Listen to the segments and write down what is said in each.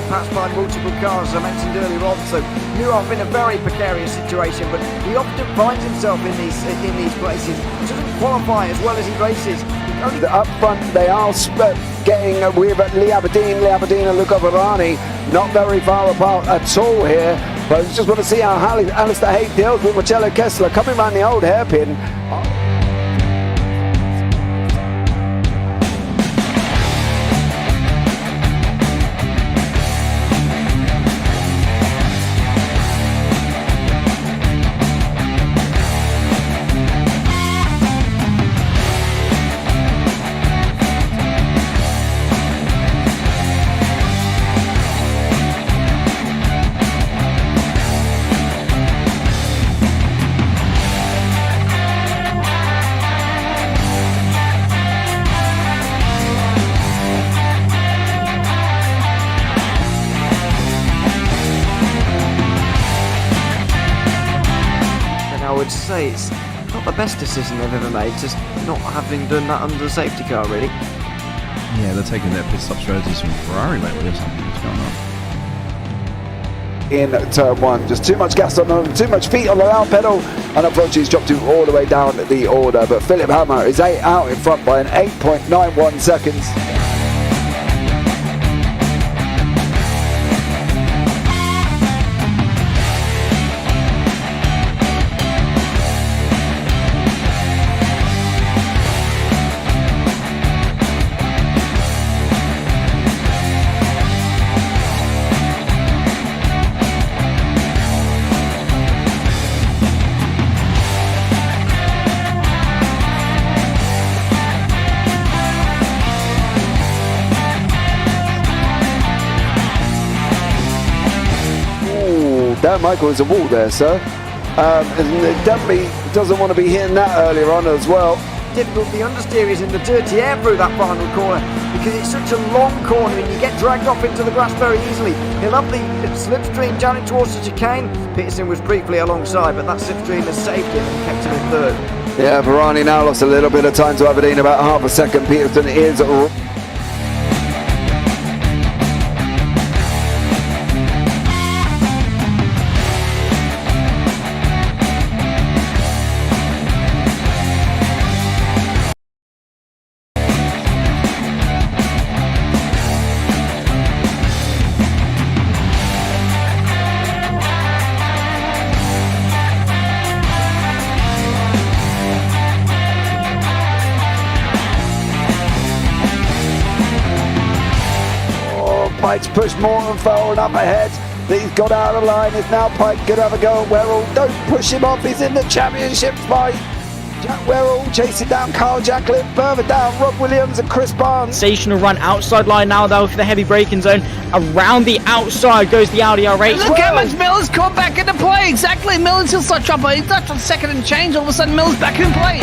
passed by multiple cars, as I mentioned earlier on. So Nuroff in a very precarious situation, but he often finds himself in these places. He doesn't qualify as well as he races. Up front, they are getting with Lee Aberdeen and Luca Varani, not very far apart at all here. But I just want to see how Alistair Haig deals with Marcello Kessler coming around the old hairpin. Say it's not the best decision they've ever made, just not having done that under the safety car, really. Yeah, they're taking their pit stop strategies from Ferrari lately or something. What's going on? In turn one, just too much gas on them, too much feet on the loud pedal, and unfortunately he's dropped all the way down the order. But Philip Hammer is out in front by an 8.91 seconds. Dan Michael is a wall there, sir. And definitely doesn't want to be hitting that earlier on as well. Difficult, the understeer is in the dirty air through that final corner because it's such a long corner and you get dragged off into the grass very easily. He'll have the slipstream down towards the chicane. Peterson was briefly alongside, but that slipstream has saved him and kept him in third. Yeah, Varani now lost a little bit of time to Aberdeen, about half a second. Peterson is Pike's pushed Morton forward up ahead. He's got out of line. It's now Pike going to have a go at Werrell. Don't push him off. He's in the championship fight. Jack Werrell chasing down Carl Jacklin. Further down, Rob Williams and Chris Barnes. Sensational run outside line now though for the heavy braking zone. Around the outside goes the Audi R8. Look how much Miller's caught back into play. Exactly. Miller's still start trouble. He's not on second and change. All of a sudden Miller's back in play.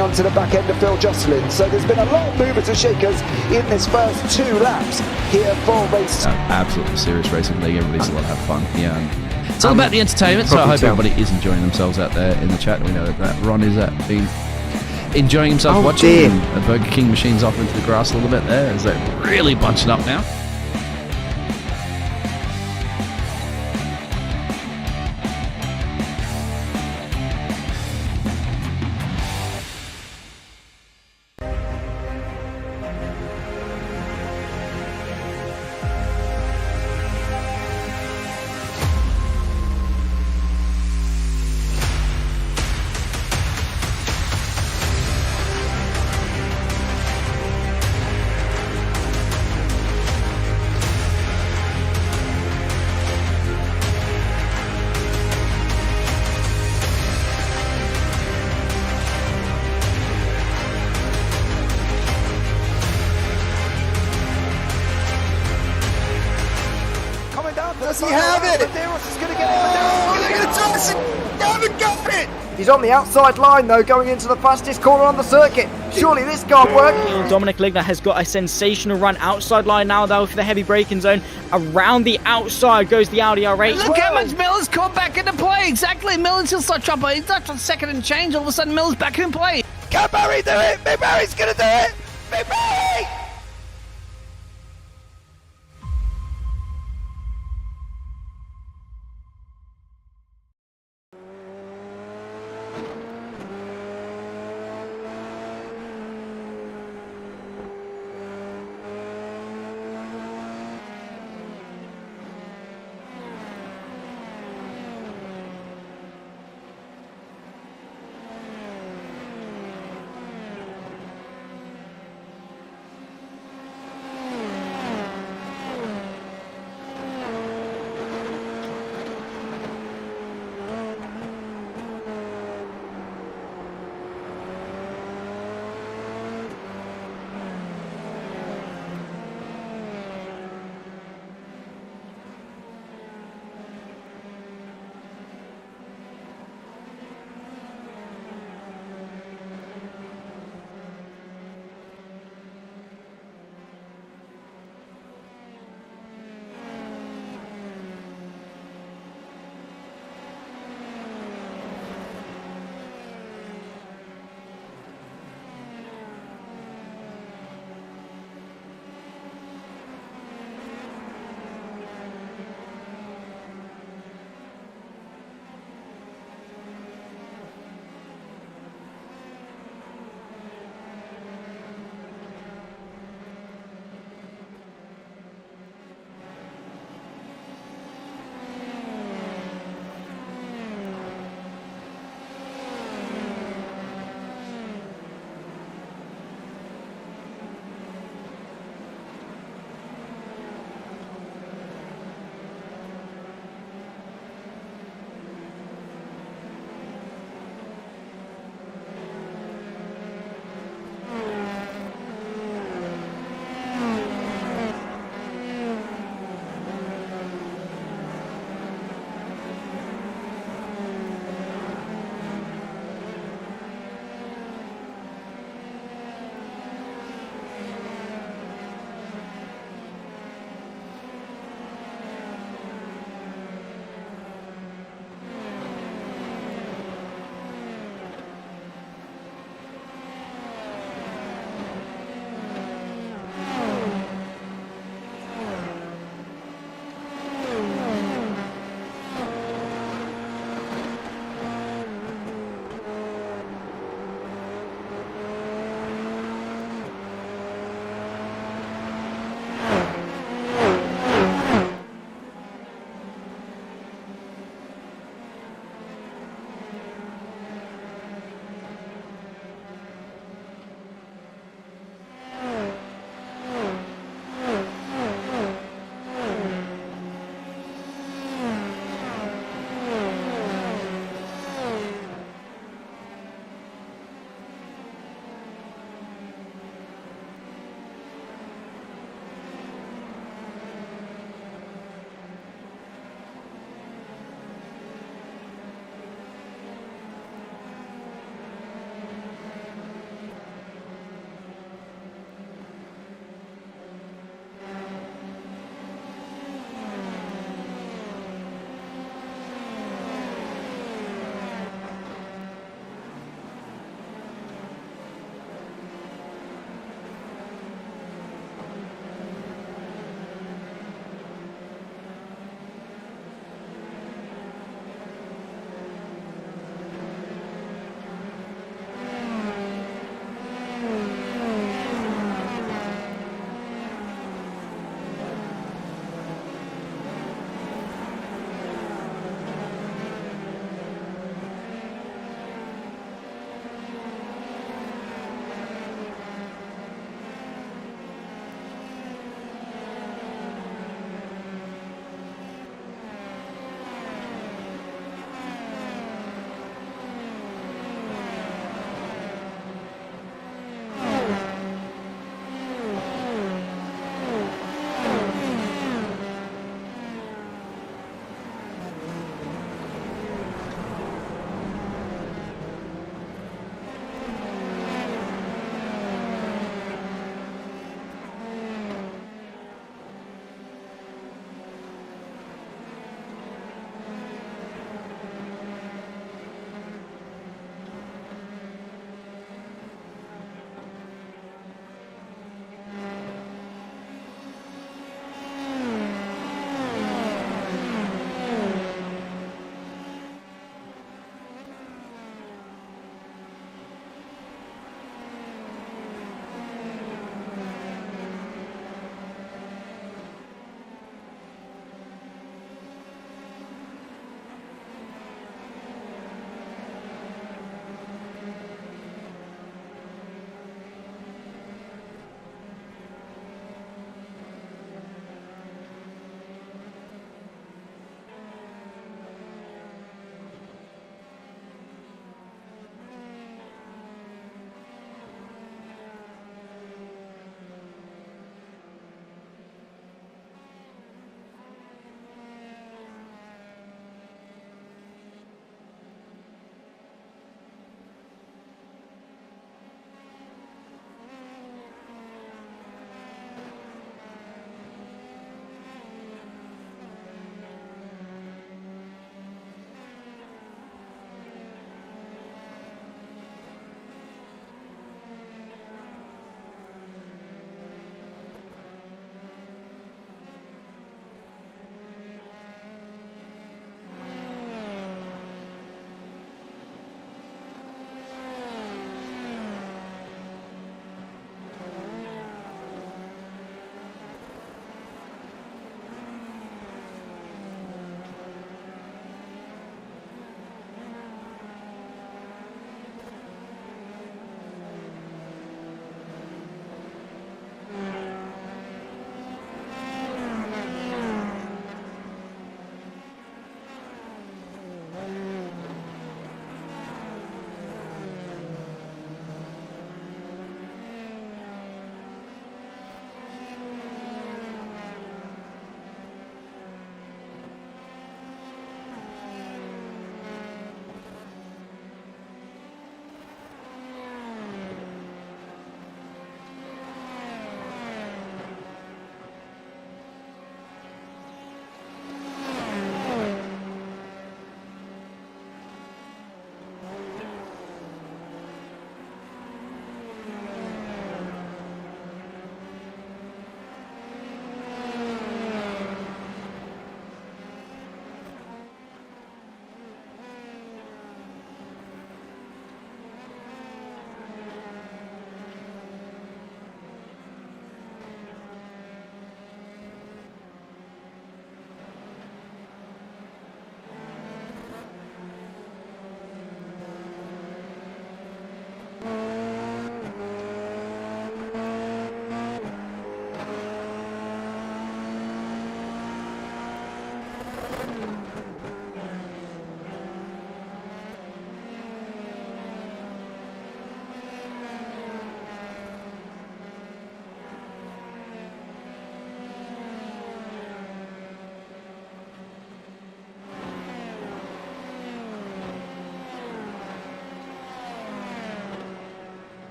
On to the back end of Phil Jocelyn, so there's been a lot of movers and shakers in this first 2 laps here for race. Absolutely serious racing league. Everybody's a lot have fun. Yeah, it's all about the entertainment. So I hope everybody is enjoying themselves out there in the chat. We know that Ron is been enjoying himself watching. The Burger King machine's off into the grass a little bit there as they're really bunching up now. Does he have it? Medeiros is going to get it. Oh, look at the toss! They haven't got it! He's on the outside line though, going into the fastest corner on the circuit. Surely this can't work. Dominic Ligner has got a sensational run outside line now though for the heavy braking zone. Around the outside goes the Audi R8. Look how much Miller's caught back into play. Exactly. Miller's still start chopper. He's not on second and change. All of a sudden, Miller's back in play. Can Barry do it? Big Barry's gonna do it! Big Barry!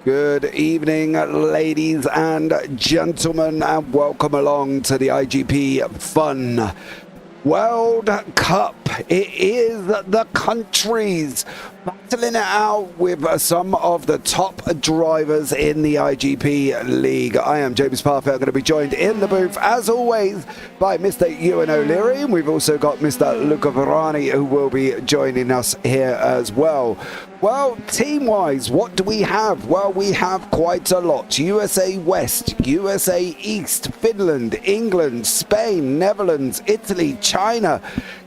Good evening, ladies and gentlemen, and welcome along to the iGPFun World Cup. It is the countries battling it out with some of the top drivers in the IGP League. I am James Parfitt. I'm going to be joined in the booth, as always, by Mr. Ewan O'Leary, and we've also got Mr. Luca Verani, who will be joining us here as well. Well, team-wise, what do we have? Well, we have quite a lot. USA West, USA East, Finland, England, Spain, Netherlands, Italy, China,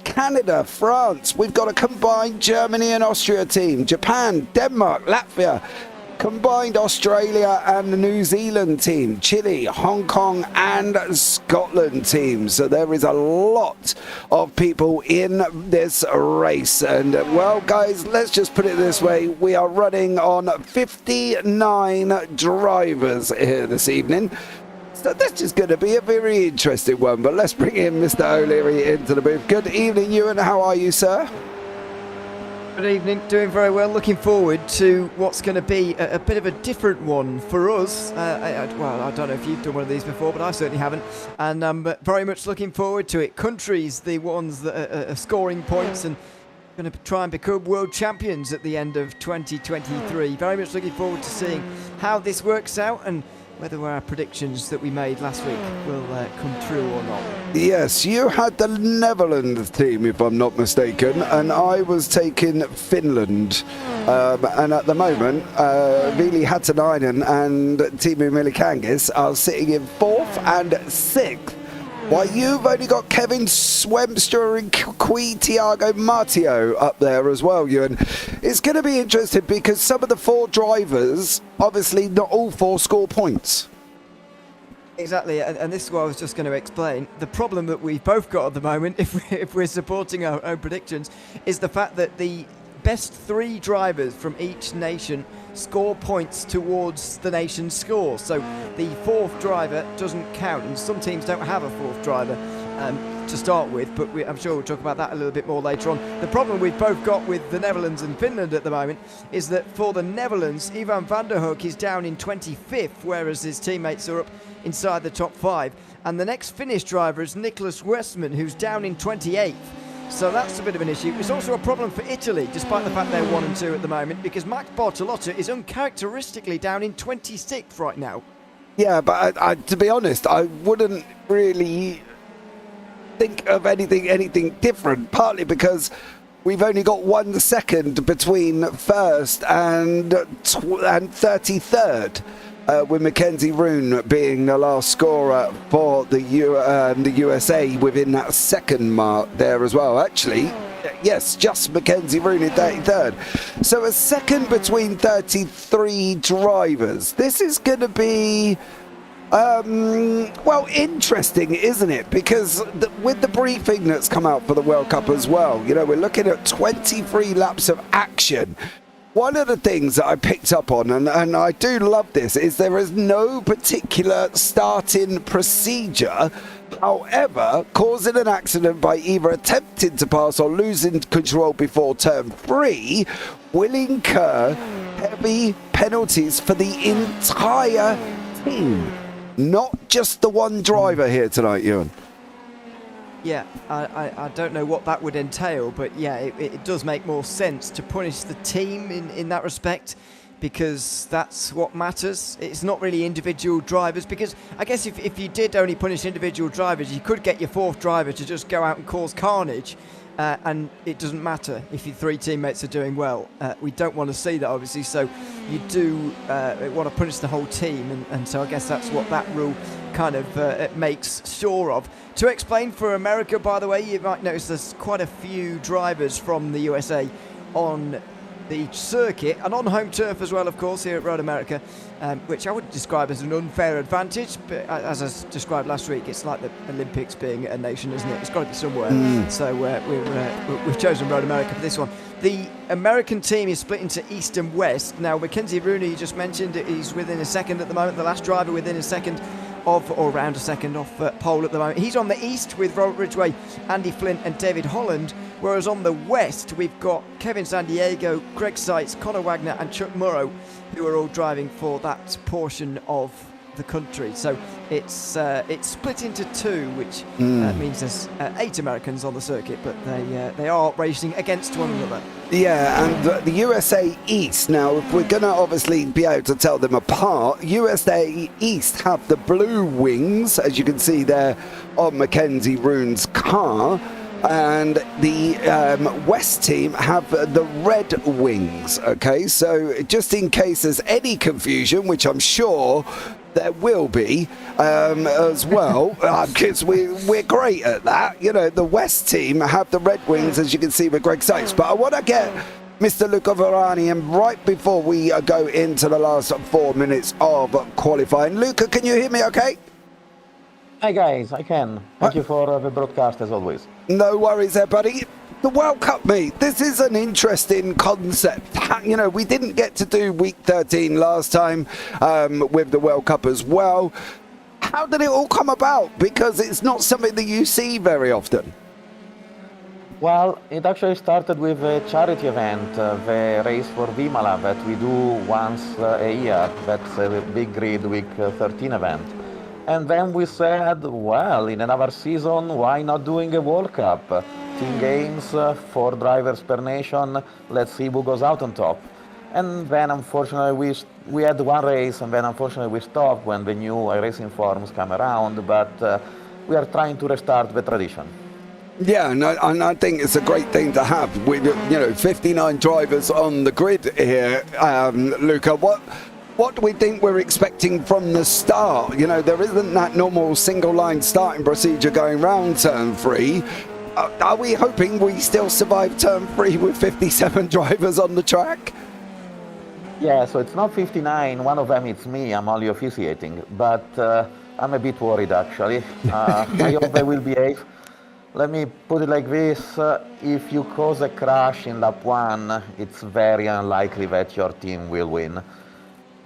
Canada, France. We've got a combined Germany and Austria team, Japan, Denmark, Latvia, combined Australia and New Zealand team, Chile, Hong Kong and Scotland team. So there is a lot of people in this race. And well, guys, let's just put it this way. We are running on 59 drivers here this evening. So this is going to be a very interesting one. But let's bring in Mr. O'Leary into the booth. Good evening, Ewan. How are you, sir? Good evening, doing very well. Looking forward to what's going to be a bit of a different one for us. Well, I don't know if you've done one of these before, but I certainly haven't. And I'm very much looking forward to it. Countries, the ones that are scoring points and going to try and become world champions at the end of 2023. Very much looking forward to seeing how this works out and whether our predictions that we made last week will come true or not. Yes, you had the Netherlands team, if I'm not mistaken, and I was taking Finland. And at the moment, Vili Hatanainen and Timu Milikangis are sitting in 4th and 6th. While you've only got Kevin Swemster and Thiago Martio up there as well, Ewan. It's going to be interesting because some of the 4 drivers, obviously not all 4 score points. Exactly, and this is what I was just going to explain. The problem that we've both got at the moment, if we're supporting our own predictions, is the fact that the best 3 drivers from each nation score points towards the nation's score. So the 4th driver doesn't count, and some teams don't have a 4th driver to start with, but I'm sure we'll talk about that a little bit more later on. The problem we've both got with the Netherlands and Finland at the moment is that for the Netherlands, Ivan van der Hoek is down in 25th, whereas his teammates are up inside the top 5. And the next Finnish driver is Nicholas Westman, who's down in 28th. So that's a bit of an issue. It's also a problem for Italy, despite the fact they're 1 and 2 at the moment, because Max Bartolotta is uncharacteristically down in 26th right now. Yeah, but I, to be honest, I wouldn't really think of anything different, partly because we've only got 1 second between 1st and 33rd. With Mackenzie Roon being the last scorer for the USA within that second mark there as well. Actually, yes, just Mackenzie Roon in 33rd. So a second between 33 drivers. This is going to be, well, interesting, isn't it? Because with the briefing that's come out for the World Cup as well, you know, we're looking at 23 laps of action. One of the things that I picked up on, and I do love this, is there is no particular starting procedure. However, causing an accident by either attempting to pass or losing control before turn 3 will incur heavy penalties for the entire team, not just the one driver here tonight, Ewan. Yeah, I don't know what that would entail, but yeah, it does make more sense to punish the team in that respect, because that's what matters. It's not really individual drivers, because I guess if you did only punish individual drivers, you could get your 4th driver to just go out and cause carnage, and it doesn't matter if your 3 teammates are doing well. We don't want to see that, obviously, so you do want to punish the whole team, and so I guess that's what that rule kind of it makes sure of. To explain for America, by the way, you might notice there's quite a few drivers from the USA on the circuit and on home turf as well, of course, here at Road America, which I would describe as an unfair advantage, but as I described last week, it's like the Olympics being a nation, isn't it? It's got to be somewhere. So we've chosen Road America for this one. The American team is split into East and West. Now, Mackenzie Rooney, you just mentioned, he's within a second at the moment, the last driver within a second of, or around a second off pole at the moment. He's on the east with Robert Ridgway, Andy Flint and David Holland, whereas on the west we've got Kevin San Diego, Greg Seitz, Conor Wagner and Chuck Morrow, who are all driving for that portion of the country. So it's split into two, which means there's 8 Americans on the circuit, but they are racing against one another. Yeah, and the USA East, now, if we're going to obviously be able to tell them apart, USA East have the blue wings, as you can see there on Mackenzie Roon's car, and the West team have the red wings, okay? So just in case there's any confusion, which I'm sure there will be as well, because we're great at that. You know, the West team have the red wings, as you can see with Greg Sykes. But I want to get Mr. Luca Varani, and right before we go into the last 4 minutes of qualifying. Luca, can you hear me okay? Hi guys, I can. Thank you for the broadcast as always. No worries there, buddy. The World Cup, mate, this is an interesting concept. You know, we didn't get to do week 13 last time with the World Cup as well. How did it all come about? Because it's not something that you see very often. Well, it actually started with a charity event, the race for Vimala that we do once a year. That's a big grid week 13 event. And then we said, well, in another season, why not doing a World Cup? team games, 4 drivers per nation, let's see who goes out on top. And then unfortunately we had one race, and then unfortunately we stopped when the new racing forms come around, but we are trying to restart the tradition. Yeah, and I think it's a great thing to have. With 59 drivers on the grid here, Luca. What do we think we're expecting from the start? You know, there isn't that normal single line starting procedure going round turn 3. Are we hoping we still survive turn 3 with 57 drivers on the track? Yeah, so it's not 59. One of them it's me. I'm only officiating, but I'm a bit worried actually. I hope they will behave. Let me put it like this, if you cause a crash in lap 1, it's very unlikely that your team will win.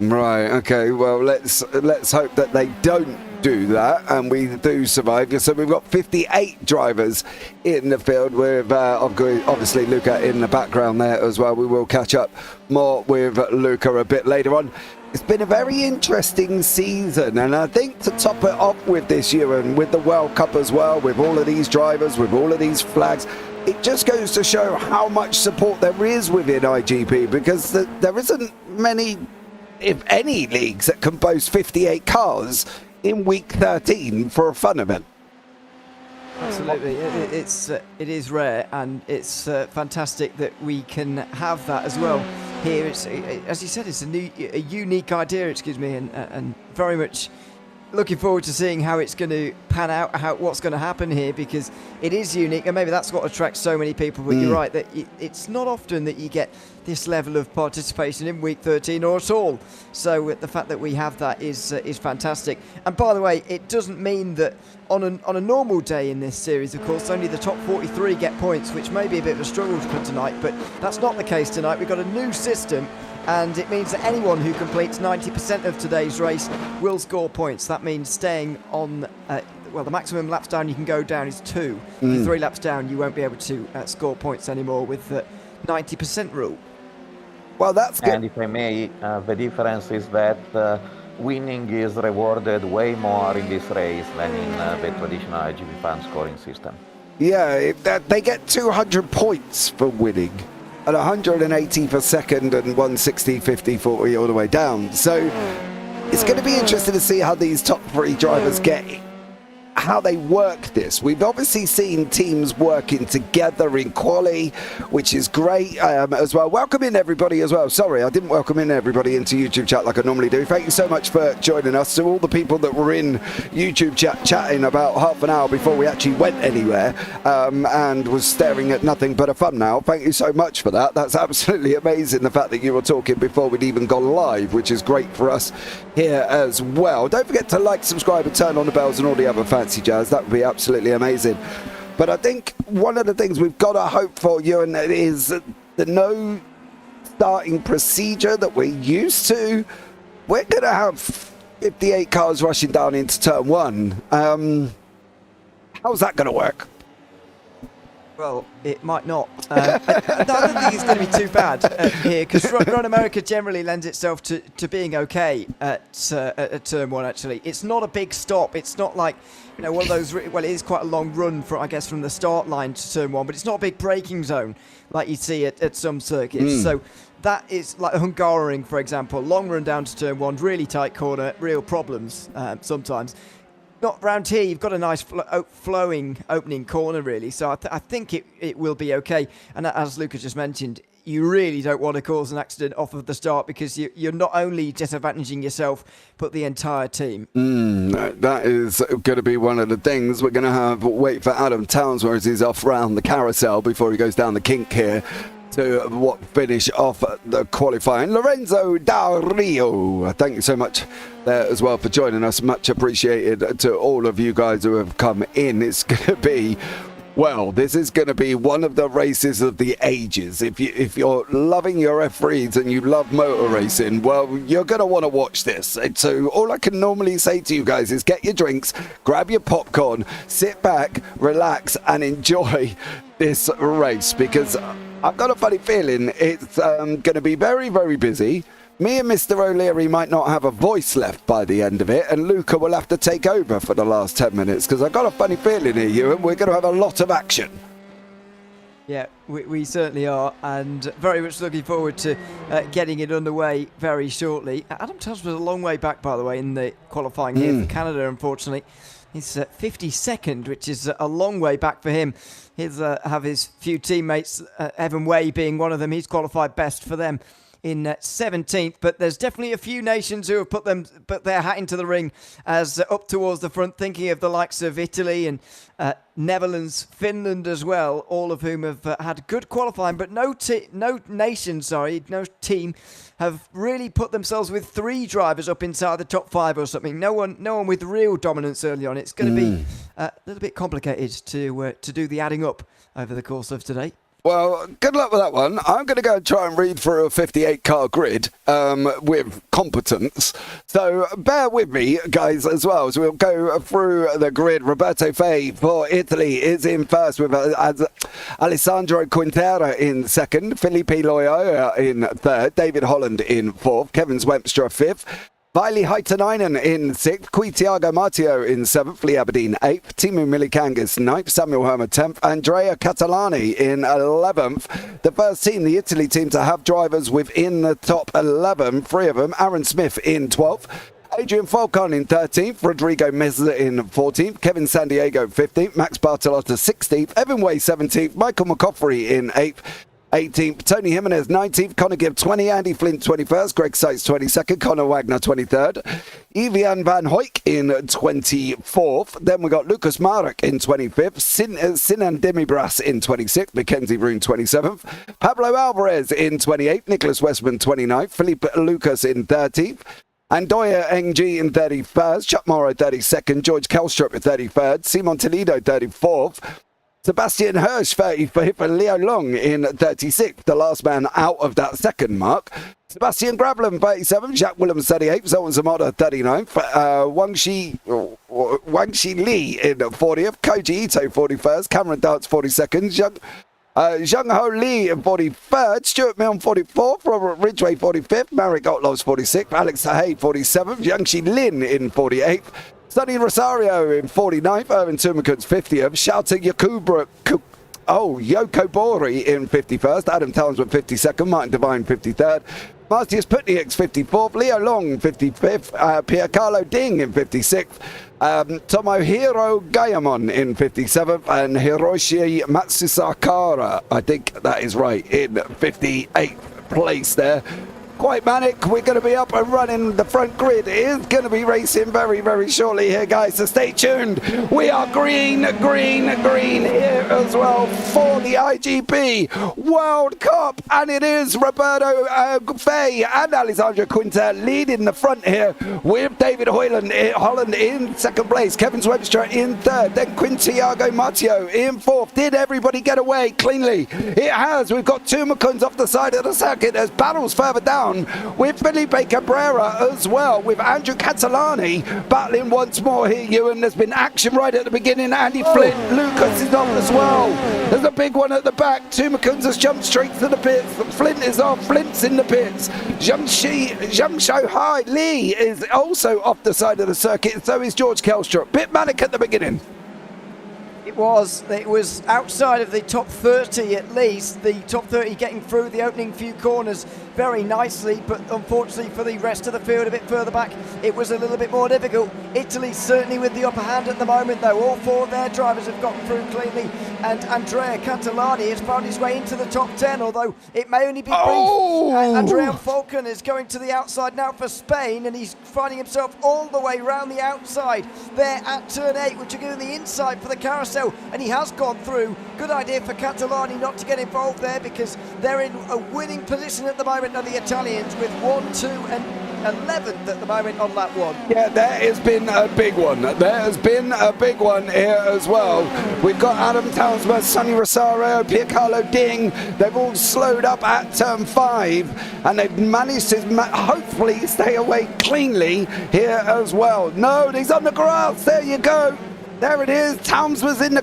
Right, okay, well, let's hope that they don't do that and we do survive. So we've got 58 drivers in the field with obviously Luca in the background there as well. We will catch up more with Luca a bit later on. It's been a very interesting season, and I think to top it off with this year and with the World Cup as well, with all of these drivers, with all of these flags, it just goes to show how much support there is within IGP, because there isn't many, if any, leagues that can boast 58 cars in week 13 for a fun event. Absolutely, it is rare, and it's fantastic that we can have that as well. Here, it's, as you said, it's a unique idea, and very much looking forward to seeing how it's going to pan out, what's going to happen here, because it is unique, and maybe that's what attracts so many people. But you're right, that it's not often that you get this level of participation in week 13 or at all. So the fact that we have that is fantastic. And by the way, it doesn't mean that on a normal day in this series, of course, only the top 43 get points, which may be a bit of a struggle for tonight, but that's not the case tonight. We've got a new system, and it means that anyone who completes 90% of today's race will score points. That means staying on, the maximum laps down you can go down is 2. If you're 3 laps down, you won't be able to score points anymore with the 90% rule. Well, that's good. And if I may, the difference is that winning is rewarded way more in this race than in the traditional iGPFun scoring system. Yeah, they get 200 points for winning, and 180 for second, and 160, 50, 40 all the way down. So it's going to be interesting to see how these top 3 drivers how they work this. We've obviously seen teams working together in quali, which is great as well. Welcome in everybody as well. Sorry, I didn't welcome in everybody into YouTube chat like I normally do. Thank you so much for joining us. To all the people that were in YouTube chat chatting about half an hour before we actually went anywhere and was staring at nothing but a thumbnail, thank you so much for that. That's absolutely amazing, the fact that you were talking before we'd even gone live, which is great for us here as well. Don't forget to like, subscribe and turn on the bells and all the other fancy jazz. That would be absolutely amazing. But I think one of the things we've got to hope for, Ewan, is the no starting procedure that we're used to. We're going to have 58 cars rushing down into turn 1. How's that going to work? Well, it might not. I don't think it's going to be too bad here, because Run America generally lends itself to being okay at turn one, actually. It's not a big stop. It's not like, one of those, well, it is quite a long run, from the start line to turn one, but it's not a big braking zone like you see at some circuits. So that is like Hungaroring, for example. Long run down to turn one, really tight corner, real problems sometimes. Not round here, you've got a nice flowing opening corner, really, so I think it will be okay. And as Lucas just mentioned, you really don't want to cause an accident off of the start, because you're not only disadvantaging yourself, but the entire team. That is going to be one of the things. We're going to wait for Adam Towns, whereas he's off round the carousel before he goes down the kink here, to finish off the qualifying. Lorenzo Del Rio, thank you so much there as well for joining us. Much appreciated to all of you guys who have come in. It's going to be, well, this is going to be one of the races of the ages. If you're loving your F3s and you love motor racing, well, you're going to want to watch this. And so all I can normally say to you guys is get your drinks, grab your popcorn, sit back, relax, and enjoy this race, because I've got a funny feeling it's going to be very, very busy. Me and Mr. O'Leary might not have a voice left by the end of it, and Luca will have to take over for the last 10 minutes, because I've got a funny feeling here, Ewan, we're going to have a lot of action. Yeah, we certainly are, and very much looking forward to getting it underway very shortly. Adam Tubbs was a long way back, by the way, in the qualifying here for Canada, unfortunately. He's 52nd, which is a long way back for him. He'll have his few teammates, Evan Way being one of them. He's qualified best for them in 17th, but there's definitely a few nations who have put their hat into the ring as up towards the front, thinking of the likes of Italy and Netherlands, Finland as well, all of whom have had good qualifying, but no team have really put themselves with 3 drivers up inside the top 5 or something. No one with real dominance early on. It's going to be a little bit complicated to do the adding up over the course of today. Well, good luck with that one. I'm going to go and try and read through a 58-car grid with competence. So bear with me, guys, as well. So we'll go through the grid. Roberto Fei for Italy is in first, with Alessandro Quintera in second, Felipe Loyola in third, David Holland in fourth, Kevin Swempstra fifth, Viley Haitanainen in 6th, Thiago Matteo in 7th, Lee Aberdeen 8th, Timu Milikangis 9th, Samuel Hermer 10th, Andrea Catalani in 11th. The first team, the Italy team, to have drivers within the top 11, 3 of them, Aaron Smith in 12th, Adrian Falcon in 13th, Rodrigo Meza in 14th, Kevin Sandiego 15th, Max Bartolotta 16th, Evan Way 17th, Michael McCaffrey in 8th, 18th, Tony Jimenez 19th, Connor Gibb 20, Andy Flint 21st, Greg Seitz 22nd, Connor Wagner 23rd, Evian Van Hoyk in 24th. Then we got Lucas Marek in 25th, Sinan Demibras in 26th, Mackenzie Roon 27th, Pablo Alvarez in 28th, Nicholas Westman 29th, Felipe Lucas in 30th, Andoya Ng in 31st, Chuck Morrow 32nd, George Kelstrup 33rd, Simon Toledo 34th, Sebastian Hirsch 35th, and Leo Long in 36th, the last man out of that second mark. Sebastian Gravlin 37th, Jack Williams 38th, Zoltan Zamota 39th, Wang Shi Li in 40th, Koji Ito 41st, Cameron Dance 42nd, Zhang Ho Lee in 43rd, Stuart Milne 44th, Robert Ridgway 45th, Marek Otlovs 46th, Alex Sahay 47th, Yangshi Lin in 48th, Sonny Rosario in 49th, Erwin Tumakun's 50th, Shouter Yoko Bori in 51st, Adam Townsend 52nd, Martin Devine 53rd, Martius Putniak's 54th, Leo Long 55th, Pierre Carlo Ding in 56th, Tomohiro Gayamon in 57th, and Hiroshi Matsusakara, I think that is right, in 58th place there. Quite manic. We're going to be up and running. The front grid is going to be racing very, very shortly here, guys, so stay tuned. We are green here as well for the IGP World Cup, and it is Roberto Fei and Alessandro Quinter leading the front here, with David Holland in second place, Kevin Webster in third, then Thiago Matteo in fourth. Did everybody get away cleanly? It has. We've got two McCunns off the side of the circuit. There's battles further down. down with Felipe Cabrera as well, with Andrew Catalani battling once more here, Ewan. There's been action right at the beginning. Andy Flint, Lucas is off as well. There's a big one at the back. Tumakun has jumped straight to the pits. Flint is off. Flint's in the pits. Jiangshou Hai Lee is also off the side of the circuit. So is George Kelstrup. Bit manic at the beginning. It was outside of the top 30 at least. The top 30 getting through the opening few corners very nicely, but unfortunately for the rest of the field a bit further back, it was a little bit more difficult. Italy certainly with the upper hand at the moment though. All four of their drivers have gotten through cleanly, and Andrea Catalani has found his way into the top 10, although it may only be brief. Andrea Falcon is going to the outside now for Spain, and he's finding himself all the way round the outside there at turn 8, which will give him the inside for the carousel, and he has gone through. Good idea for Catalani not to get involved there, because they're in a winning position at the moment now, the Italians, with 1, 2 and 11th at the moment on lap 1. Yeah, there has been a big one. There has been a big one here as well. We've got Adam Townsworth, Sonny Rosario, Piercarlo Ding. They've all slowed up at turn 5, and they've managed to hopefully stay away cleanly here as well. No, he's on the grass. There you go. There it is. Townsworth's in the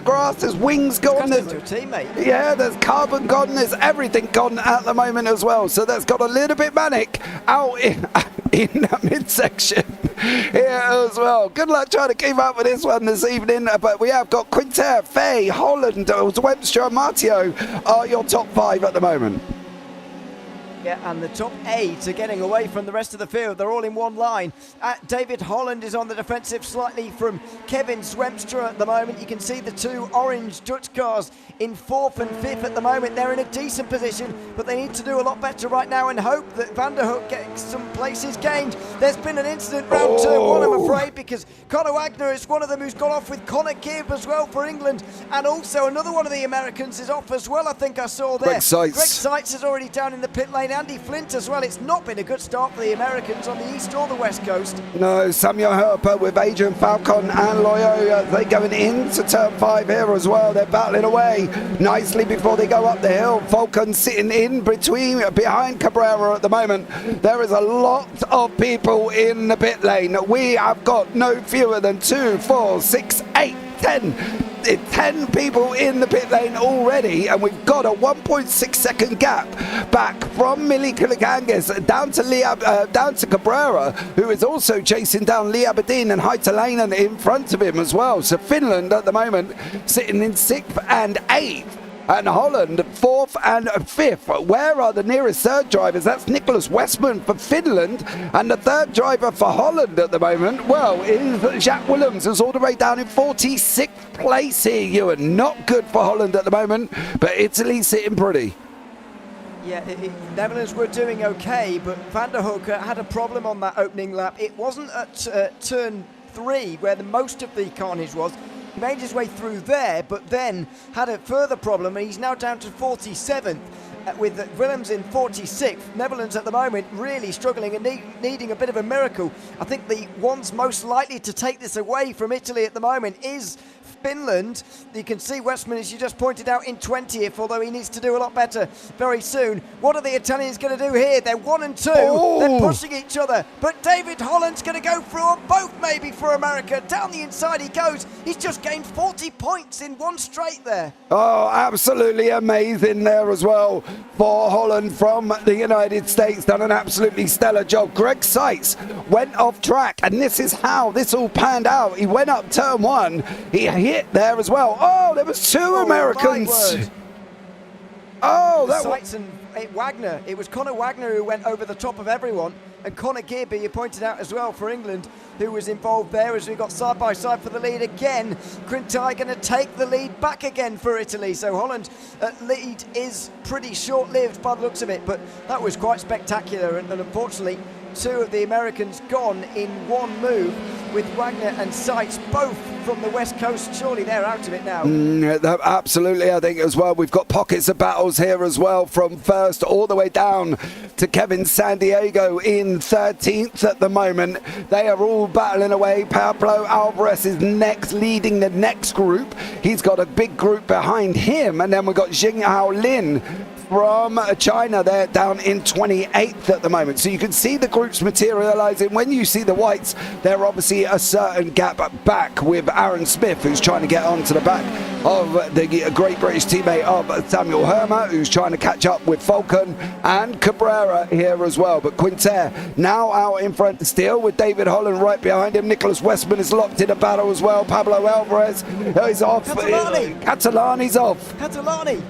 grass. There's wings gone. There's a teammate. Yeah, there's carbon gone. There's everything gone at the moment as well. So that's got a little bit manic out in the midsection here as well. Good luck trying to keep up with this one this evening. But we have got Quinter, Fay, Holland, Webster, Martio are your top 5 at the moment. Yeah, and the top 8 are getting away from the rest of the field. They're all in one line. David Holland is on the defensive slightly from Kevin Zwemstra at the moment. You can see the two orange Dutch cars in 4th and 5th at the moment. They're in a decent position, but they need to do a lot better right now and hope that Van der Hoek gets some places gained. There's been an incident round turn 1, I'm afraid, because Conor Wagner is one of them who's gone off with Connor Gibb as well for England, and also another one of the Americans is off as well, I think I saw there. Greg Seitz is already down in the pit lane. Andy Flint as well. It's not been a good start for the Americans on the east or the west coast. No, Samuel Herper with Adrian Falcon and Loyo. They're going into turn 5 here as well. They're battling away nicely before they go up the hill. Falcon sitting in behind Cabrera at the moment. There is a lot of people in the pit lane. We have got no fewer than 2, 4, 6, 8, 10 people in the pit lane already, and we've got a 1.6 second gap back from Millie Kiligangas down to Cabrera, who is also chasing down Lee Aberdeen and Haitalainen in front of him as well. So Finland at the moment sitting in 6th and 8th. And Holland 4th and 5th. Where are the nearest third drivers? That's Nicholas Westman for Finland, and the third driver for Holland at the moment, well, is Jacques Willems, who's all the way down in 46th place here, Ewan. Not good for Holland at the moment, but Italy sitting pretty. Yeah, Netherlands were doing okay, but Van der Hoek had a problem on that opening lap. It wasn't at turn 3 where the most of the carnage was. He made his way through there, but then had a further problem, and he's now down to 47th with Willems in 46th. Netherlands at the moment really struggling and needing a bit of a miracle. I think the ones most likely to take this away from Italy at the moment is Finland. You can see Westman, as you just pointed out, in 20th, although he needs to do a lot better very soon. What are the Italians going to do here? They're 1 and 2. They're pushing each other, but David Holland's going to go through on both maybe for America. Down the inside he goes. He's just gained 40 points in one straight there. Oh, absolutely amazing there as well for Holland from the United States. Done an absolutely stellar job. Greg Seitz went off track, and this is how this all panned out. He went up turn 1. He hit there as well. Oh, there was 2 Americans. Oh, that Seitz and Wagner. It was Conor Wagner who went over the top of everyone, and Connor Gibb, you pointed out as well for England, who was involved there as we got side by side for the lead again. Quintai going to take the lead back again for Italy. So Holland lead is pretty short-lived by the looks of it, but that was quite spectacular, and unfortunately 2 of the Americans gone in one move, with Wagner and Seitz both from the West Coast. Surely they're out of it now. Absolutely, I think as well. We've got pockets of battles here as well, from first all the way down to Kevin Sandiego in 13th at the moment. They are all battling away. Pablo Alvarez is next, leading the next group. He's got a big group behind him, and then we've got Jinghao Lin from China. They're down in 28th at the moment. So you can see the groups materializing. When you see the whites, they're obviously a certain gap back with Aaron Smith, who's trying to get onto the back of the great British teammate of Samuel Hermer, who's trying to catch up with Falcon and Cabrera here as well. But Quinter now out in front still, with David Holland right behind him. Nicholas Westman is locked in a battle as well. Pablo Alvarez is off. Catalani's off. Catalani.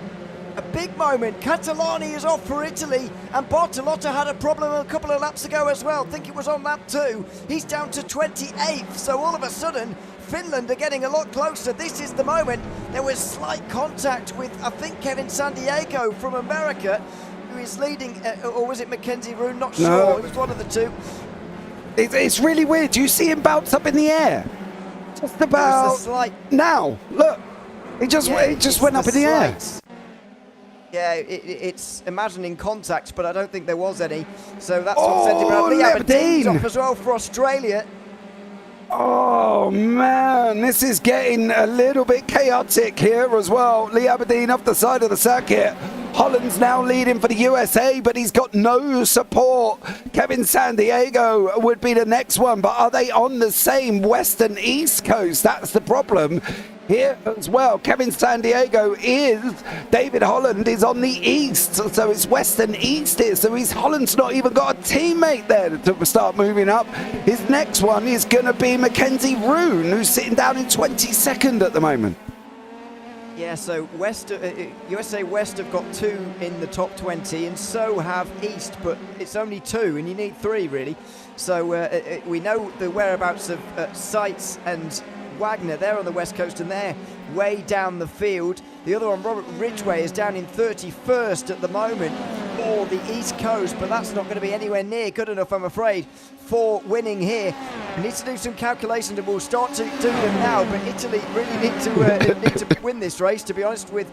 A big moment. Catalani is off for Italy, and Bertilla had a problem a couple of laps ago as well. I think it was on lap 2. He's down to 28th, so all of a sudden Finland are getting a lot closer. This is the moment. There was slight contact with, I think, Kevin Sandiego from America, who is leading, or was it Mackenzie Roon? Not sure. No. It was one of the two. It's really weird. You see him bounce up in the air. Just about now. Look, it just went up in the air. Yeah, it's imagining contact, but I don't think there was any. So that's what sent him around. Lee Aberdeen's off as well for Australia. Oh man, this is getting a little bit chaotic here as well. Lee Aberdeen off the side of the circuit. Holland's now leading for the USA, but he's got no support. Kevin Sandiego would be the next one, but are they on the same western east coast? That's the problem here as well. Kevin Sandiego is, David Holland is on the east, so it's western east here. So Holland's not even got a teammate there to start moving up. His next one is going to be Mackenzie Roon, who's sitting down in 22nd at the moment. Yeah, so USA West have got 2 in the top 20, and so have East, but it's only 2, and you need 3 really. So we know the whereabouts of Seitz and Wagner. They're on the West Coast, and they're way down the field. The other one, Robert Ridgway, is down in 31st at the moment for the East Coast, but that's not going to be anywhere near good enough, I'm afraid, for winning here. We need to do some calculations, and we'll start to do them now, but Italy really need to win this race, to be honest, with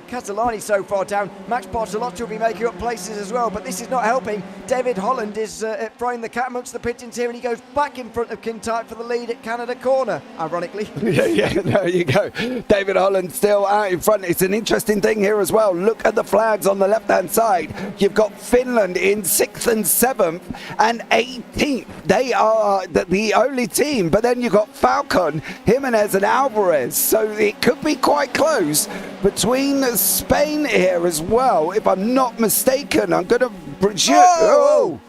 Catalani so far down. Max Bertilla will be making up places as well, but this is not helping. David Holland is throwing the cat amongst the pigeons here, and he goes back in front of Kintyre for the lead at Canada Corner, ironically. Yeah, there you go. David Holland still out in front. It's an interesting thing here as well. Look at the flags on the left-hand side. You've got Finland in 6th and 7th and 18th. They are the only team, but then you've got Falcon, Jimenez and Alvarez, so it could be quite close between Spain here as well, if I'm not mistaken. I'm going to presume... Oh!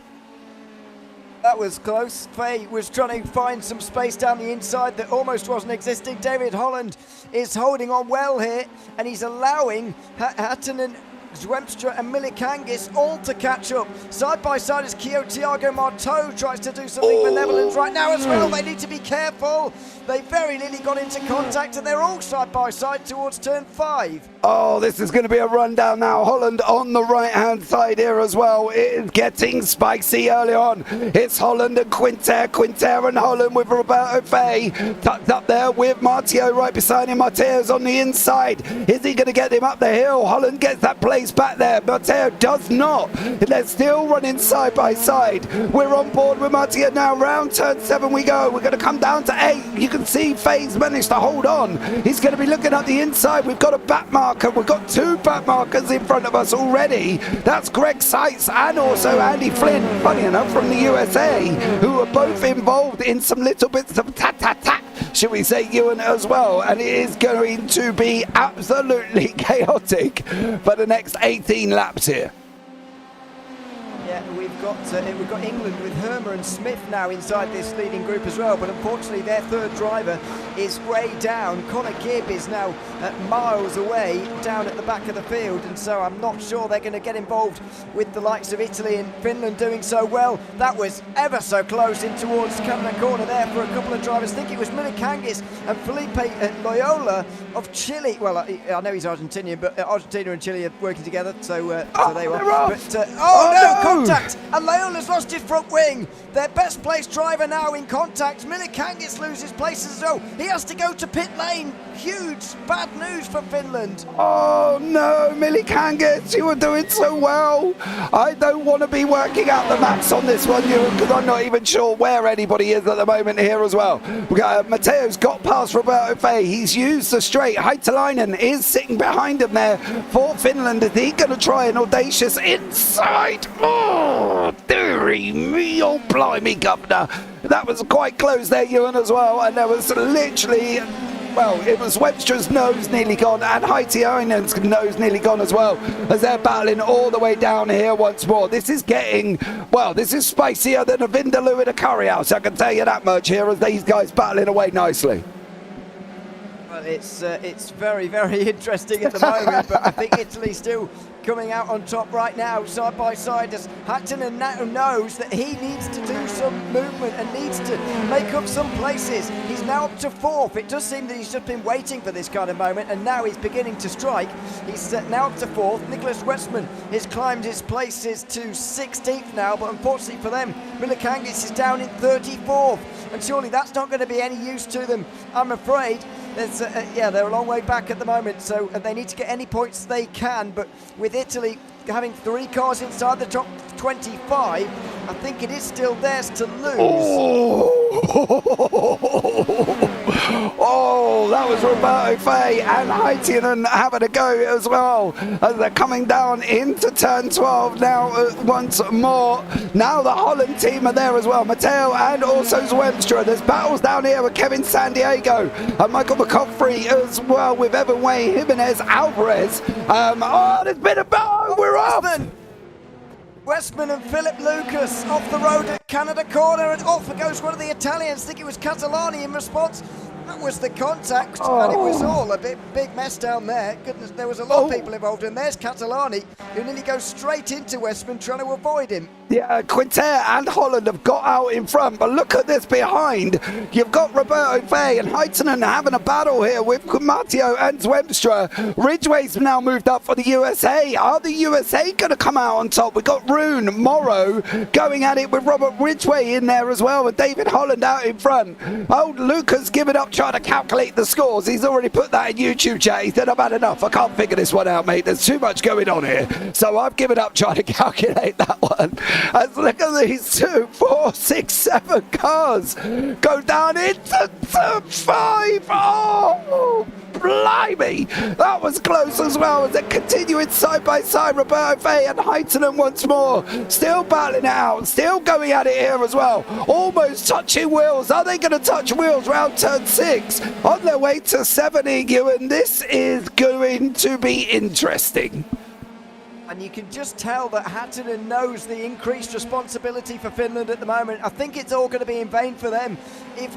That was close. Faye was trying to find some space down the inside that almost wasn't existing. David Holland is holding on well here, and he's allowing Hattunen, Zwemstra and Milikangis all to catch up. Side by side as Thiago Marteau tries to do something benevolent right now as well. They need to be careful. They very nearly got into contact, and they're all side by side towards turn 5. Oh, this is going to be a rundown now. Holland on the right-hand side here as well. It is getting spicy early on. It's Holland and Quinter and Holland with Roberto Fay tucked up there with Martio right beside him. Marteo's on the inside. Is he going to get him up the hill? Holland gets that place back there. Martio does not. They're still running side by side. We're on board with Martio now. Round turn 7 we go. We're going to come down to 8. You can see Fay's managed to hold on. He's going to be looking at the inside. We've got a back marker. We've got 2 back markers in front of us already. That's Greg Seitz and also Andy Flynn, funny enough, from the USA, who are both involved in some little bits of tat-tat-tat, should we say, Ewan, as well. And it is going to be absolutely chaotic for the next 18 laps here. Yeah, we've got England with Hermer and Smith now inside this leading group as well, but unfortunately their third driver is way down. Connor Gibb is now miles away down at the back of the field, and so I'm not sure they're going to get involved with the likes of Italy and Finland doing so well. That was ever so close in towards Canada Corner there for a couple of drivers. I think it was Milikangis and Felipe Loyola of Chile. Well, I know he's Argentinian, but Argentina and Chile are working together, so there you are. But, no, contact, and Leon has lost his front wing. Their best placed driver now in contact. Milikangis loses places as well. He has to go to pit lane. Huge bad news for Finland. Oh no, Milikangis, you were doing so well. I don't want to be working out the maths on this one, because I'm not even sure where anybody is at the moment here as well. We got Matteo's got past Roberto Fay. He's used the straight. Heitalainen is sitting behind him there for Finland. Is he going to try an audacious inside? Oh, dearie me, oh blimey, governor. That was quite close there, Ewan, as well. And there was literally... Well, it was Webster's nose nearly gone and Heitalainen's nose nearly gone as well, as they're battling all the way down here once more. This is getting, well, this is spicier than a Vindaloo in a curry house, I can tell you that much here, as these guys battling away nicely. Well, it's very, very interesting at the moment, but I think Italy's still coming out on top right now, side by side, as Hattinen now knows that he needs to do some movement and needs to make up some places. He's now up to 4th. It does seem that he's just been waiting for this kind of moment, and now he's beginning to strike. He's now up to 4th. Nicholas Westman has climbed his places to 16th now, but unfortunately for them, Milikangis is down in 34th, and surely that's not going to be any use to them, I'm afraid. They're a long way back at the moment, so they need to get any points they can, but with Italy having 3 cars inside the top 25, I think it is still theirs to lose. Oh, that was Roberto Fay and Heitinen having a go as well, as they're coming down into turn 12 now once more. Now the Holland team are there as well, Matteo and also Zwemstra. There's battles down here with Kevin Sandiego and Michael McCoffrey as well, with Evan Way, Jimenez, Alvarez. There's been a battle. We're off. Westman and Philip Lucas off the road at Canada Corner, and off goes one of the Italians. I think it was Catalani in response. That was the contact, and it was all a big mess down there. Goodness, there was a lot of people involved, and there's Catalani, who nearly goes straight into Westman, trying to avoid him. Yeah, Quinter and Holland have got out in front, but look at this behind. You've got Roberto Fay and Heitinen having a battle here with Matteo and Zwemstra. Ridgway's now moved up for the USA. Are the USA going to come out on top? We've got Rune Morrow going at it with Robert Ridgway in there as well, with David Holland out in front. Old Lucas giving up trying to calculate the scores. He's already put that in YouTube chat. He said, I've had enough. I can't figure this one out, mate. There's too much going on here. So I've given up trying to calculate that one. As look at these 2, 4, 6, 7 cars go down into turn 5. Oh, blimey. That was close as well, as they're continuing side by side. Roberto Fay and Heitinen once more. Still battling it out. Still going at it here as well. Almost touching wheels. Are they going to touch wheels round turn 6? On their way to 70, Ewan. This is going to be interesting. And you can just tell that Hattinen knows the increased responsibility for Finland at the moment. I think it's all going to be in vain for them.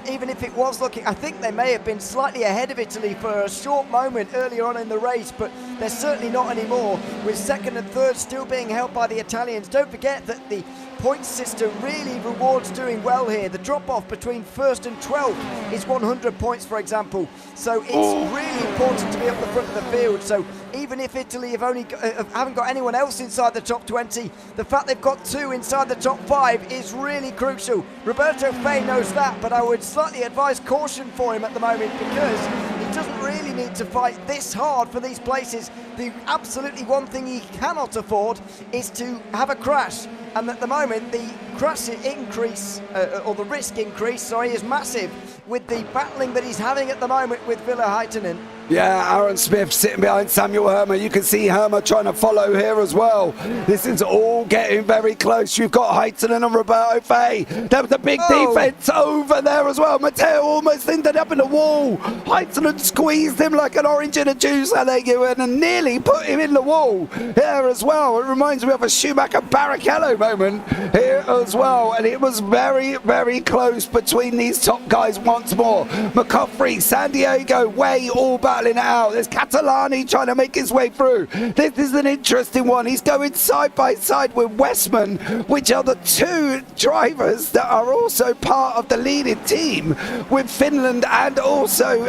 Even if it was looking, I think they may have been slightly ahead of Italy for a short moment earlier on in the race, but they're certainly not anymore, with 2nd and 3rd still being held by the Italians. Don't forget that the points system really rewards doing well here. The drop-off between 1st and 12th is 100 points, for example. So it's really important to be up the front of the field. So even if Italy haven't got anyone else inside the top 20, the fact they've got 2 inside the top 5 is really crucial. Roberto Fay knows that, but I would slightly advise caution for him at the moment, because he doesn't really need to fight this hard for these places. The absolutely one thing he cannot afford is to have a crash. And at the moment, the crash increase, or the risk increase, is massive with the battling that he's having at the moment with Ville Heitinen. Yeah, Aaron Smith sitting behind Samuel Hermer. You can see Hermer trying to follow here as well. This is all getting very close. You've got Heitinen and Roberto Fay. There was a big defense over there as well. Matteo almost ended up in the wall. Heitinen squeezed him like an orange in a juice, Ewan, and nearly put him in the wall here as well. It reminds me of a Schumacher Barrichello moment here as well. And it was very, very close between these top guys once more. McCoffrey, San Diego, Way all back battling it out. There's Catalani trying to make his way through. This is an interesting one. He's going side by side with Westman, which are the two drivers that are also part of the leading team with Finland and also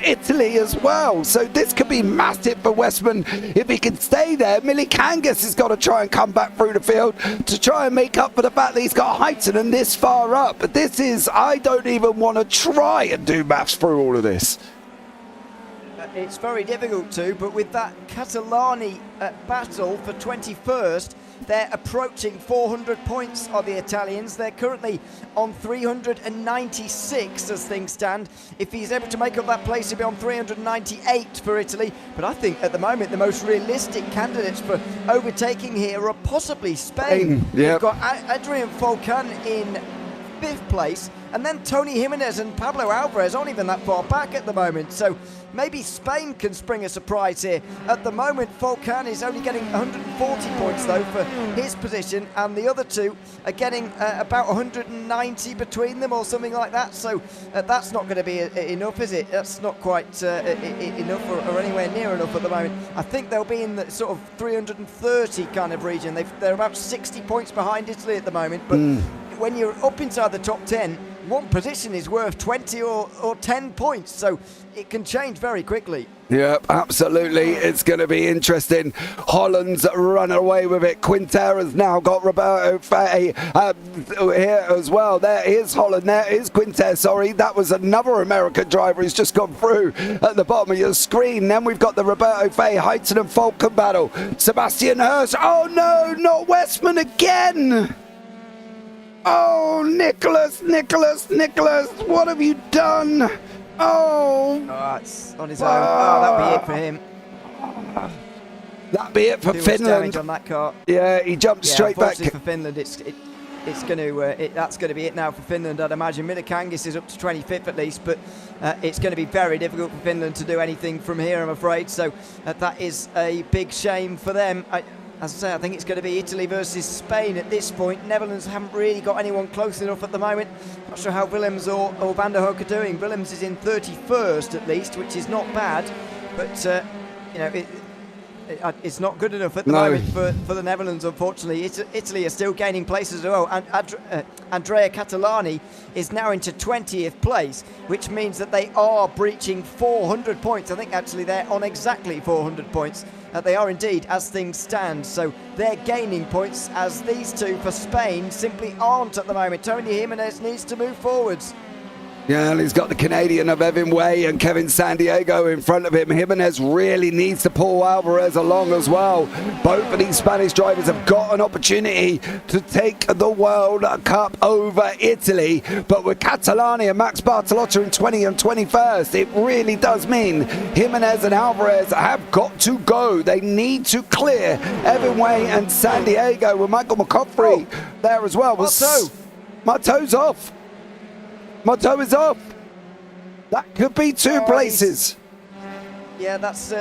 Italy as well. So this could be massive for Westman if he can stay there. Milikangas has got to try and come back through the field to try and make up for the fact that he's got Heitinen this far up. But this is, I don't even want to try and do maths through all of this. It's very difficult to, but with that Catalani battle for 21st, they're approaching 400 points are the Italians. They're currently on 396 as things stand. If he's able to make up that place, he'll be on 398 for Italy. But I think at the moment the most realistic candidates for overtaking here are possibly Spain. Yep. You've got Adrian Falcon in 5th place, and then Tony Jimenez and Pablo Alvarez aren't even that far back at the moment. So maybe Spain can spring a surprise here. At the moment, Falcon is only getting 140 points, though, for his position, and the other two are getting about 190 between them or something like that. So that's not going to be enough, is it? That's not quite enough or anywhere near enough at the moment. I think they'll be in the sort of 330 kind of region. They're about 60 points behind Italy at the moment, but when you're up inside the top 10, one position is worth 20 or 10 points, so it can change very quickly. Yep, absolutely. It's going to be interesting. Holland's run away with it. Quintera's now got Roberto Fay here as well. There is Holland. There is Quintera. Sorry, that was another American driver who's just gone through at the bottom of your screen. Then we've got the Roberto Fay, Heitinen and Falcon battle. Sebastian Hirsch. Oh no, not Westman again. Oh, Nicholas, what have you done? Oh, it's on his own. That'll be it for him. That'd be it for Too much Finland. damage on that car. Yeah, he jumped straight back. For Finland, that's going to be it now for Finland. I'd imagine Milikangis is up to 25th at least, but it's going to be very difficult for Finland to do anything from here, I'm afraid. So that is a big shame for them. As I say, I think it's going to be Italy versus Spain at this point. Netherlands haven't really got anyone close enough at the moment. Not sure how Willems or Van der Hoek are doing. Willems is in 31st at least, which is not bad. But, it's not good enough at the moment for the Netherlands, unfortunately. Italy are still gaining places as well. And Andrea Catalani is now into 20th place, which means that they are breaching 400 points. I think actually they're on exactly 400 points. They are indeed, as things stand. So they're gaining points, as these two for Spain simply aren't at the moment. Tony Jimenez needs to move forwards. Yeah, and he's got the Canadian of Evan Way and Kevin Sandiego in front of him. Jimenez really needs to pull Alvarez along as well. Both of these Spanish drivers have got an opportunity to take the World Cup over Italy. But with Catalani and Max Bartolotta in 20 and 21st, it really does mean Jimenez and Alvarez have got to go. They need to clear Evan Way and Sandiego with Michael McCaffrey there as well. Marteau's off. Marteau is off. That could be two places. Yeah, that's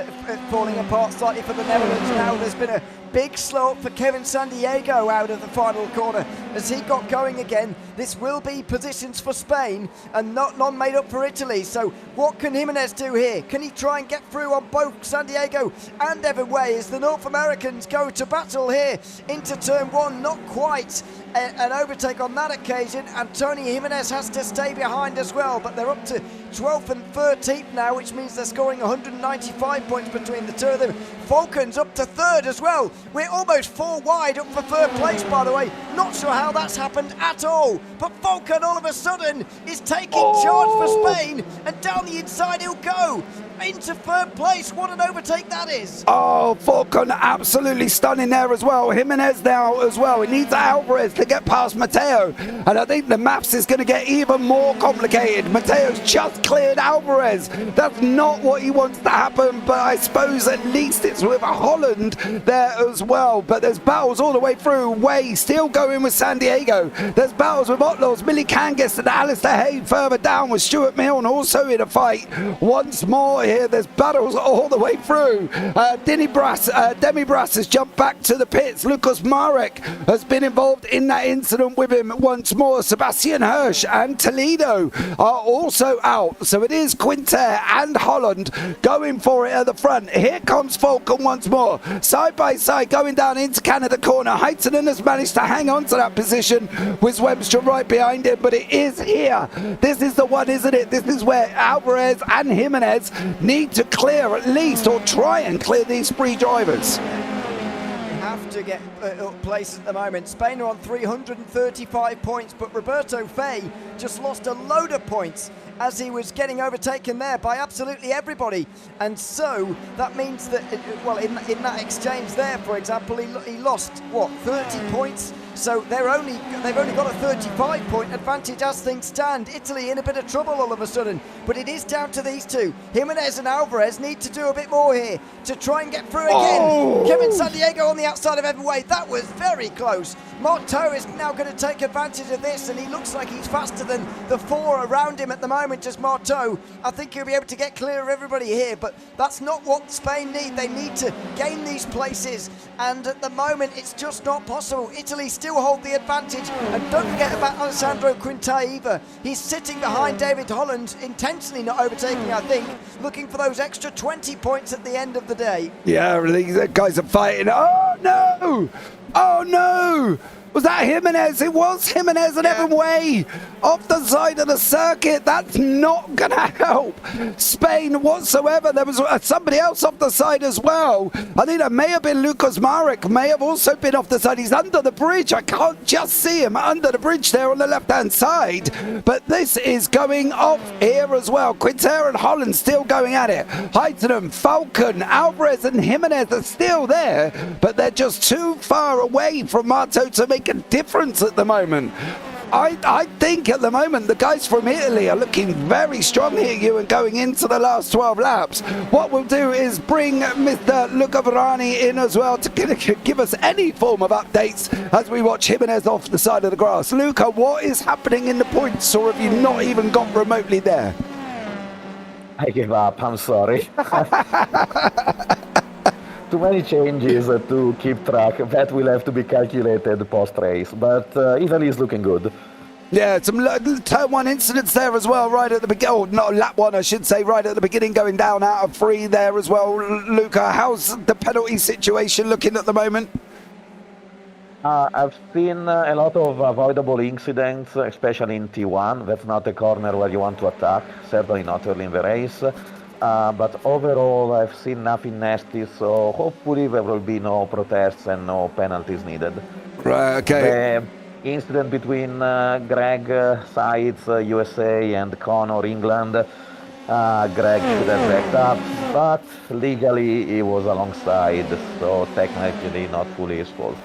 falling apart slightly for the Netherlands now. There's been a big slow up for Kevin Sandiego out of the final corner as he got going again. This will be positions for Spain and none made up for Italy. So what can Jimenez do here? Can he try and get through on both Sandiego and Evan Way as the North Americans go to battle here into turn one? Not quite an overtake on that occasion, and Tony Jimenez has to stay behind as well, but they're up to 12th and 13th now, which means they're scoring 195 points between the two of them. Falcon's up to 3rd as well. We're almost 4 wide up for 3rd place, by the way. Not sure how that's happened at all, but Falcon all of a sudden is taking charge for Spain, and down the inside he'll go into 3rd place. What an overtake that is. Oh, Falcon absolutely stunning there as well. Jimenez now as well. He needs Alvarez to get past Matteo, and I think the maths is going to get even more complicated. Matteo's just cleared Alvarez. That's not what he wants to happen, but I suppose at least it's with Holland there as well. But there's battles all the way through. Way still going with Sandiego. There's battles with Otlos, Milikangas and Alistair Hay further down with Stuart Milne also in a fight once more here. There's battles all the way through. Demi Brass has jumped back to the pits. Lucas Marek has been involved in that incident with him once more. Sebastian Hirsch and Toledo are also out. So it is Quinter and Holland going for it at the front. Here comes Falcon once more. Side by side going down into Canada corner. Heitinen has managed to hang on to that position with Webster right behind him, but it is here. This is the one, isn't it? This is where Alvarez and Jimenez need to clear at least, or try and clear these three drivers. Have to get up place at the moment. Spain are on 335 points, but Roberto Fay just lost a load of points as he was getting overtaken there by absolutely everybody. And so that means that, well, in that exchange there, for example, he lost, what, 30 points? So they've only got a 35-point advantage as things stand. Italy in a bit of trouble all of a sudden. But it is down to these two. Jimenez and Alvarez need to do a bit more here to try and get through again. Kevin Sandiego on the outside of Evan Way. That was very close. Marteau is now going to take advantage of this, and he looks like he's faster than the four around him at the moment, just Marteau. I think he'll be able to get clear of everybody here, but that's not what Spain need. They need to gain these places, and at the moment it's just not possible. Italy still hold the advantage, and don't forget about Alessandro Quinta either. He's sitting behind David Holland, intentionally not overtaking, I think, looking for those extra 20 points at the end of the day. Yeah, these guys are fighting. Oh no! Oh no! Was that Jimenez? It was Jimenez and Evan Way off the side of the circuit. That's not going to help Spain whatsoever. There was somebody else off the side as well. I think it may have been Lucas Marek, may have also been off the side. He's under the bridge. I can't just see him under the bridge there on the left-hand side. But this is going off here as well. Quinter and Holland still going at it. Heitenen, Falcon, Alvarez and Jimenez are still there, but they're just too far away from Marteau to make a difference at the moment. I think at the moment the guys from Italy are looking very strong here, Ewan, going into the last 12 laps. What we'll do is bring Mr. Luca Verani in as well to give us any form of updates as we watch Jimenez off the side of the grass. Luca, what is happening in the points, or have you not even got remotely there? I give up, I'm sorry. Too many changes to keep track. That will have to be calculated post-race, but Italy is looking good. Yeah, some turn one incidents there as well, right at the beginning. Oh, not lap one, I should say, right at the beginning, going down out of 3 there as well. Luca, how's the penalty situation looking at the moment? I've seen a lot of avoidable incidents, especially in T1. That's not a corner where you want to attack, certainly not early in the race. But overall, I've seen nothing nasty, so hopefully there will be no protests and no penalties needed. Right, okay. The incident between Greg Sides, USA, and Connor, England, Greg should have backed up, but legally he was alongside, so technically not fully his fault.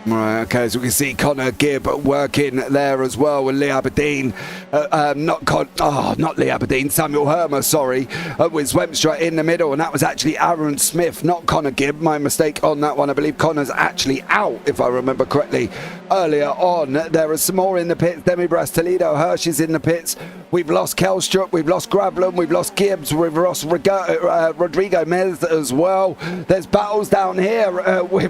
Right, okay, so we can see Connor Gibb working there as well with Lee Aberdeen. Not Lee Aberdeen, Samuel Hermer, sorry, with Swemstra in the middle, and that was actually Aaron Smith, not Connor Gibb. My mistake on that one. I believe Connor's actually out, if I remember correctly, earlier on. There are some more in the pits. Demi Brass, Toledo, Hirsch is in the pits. We've lost Kelstrup, we've lost Gravlin, we've lost Gibbs, we've lost Rodrigo Mez as well. There's battles down here,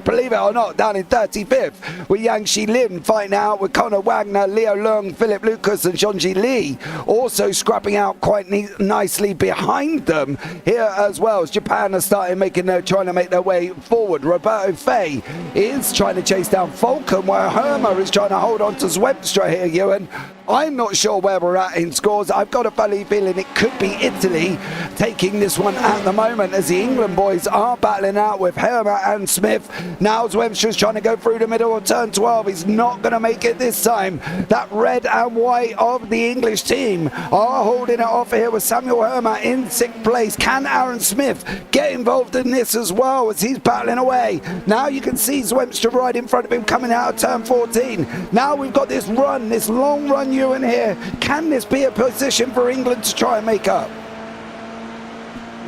believe it or not, down in 35th, with Yang Shi Lin fighting out with Conor Wagner, Leo Leung, Philip Lucas and Jeonji Lee also scrapping out quite nicely behind them here as well, as Japan are trying to make their way forward. Roberto Fay is trying to chase down Falcon, where Hermer is trying to hold on to Zwemstra here, Ewan. I'm not sure where we're at in scores. I've got a funny feeling it could be Italy taking this one at the moment, as the England boys are battling out with Hermer and Smith. Now Zwemstra's trying to go through the middle of turn 12. He's not going to make it this time. That red and white of the English team are holding it off here with Samuel Hermer in 6th place. Can Aaron Smith get involved in this as well as he's battling away? Now you can see Zwemstra right in front of him coming out of turn 14. Now we've got this run, this long run, Ewan, here. Can this be a position for England to try and make up?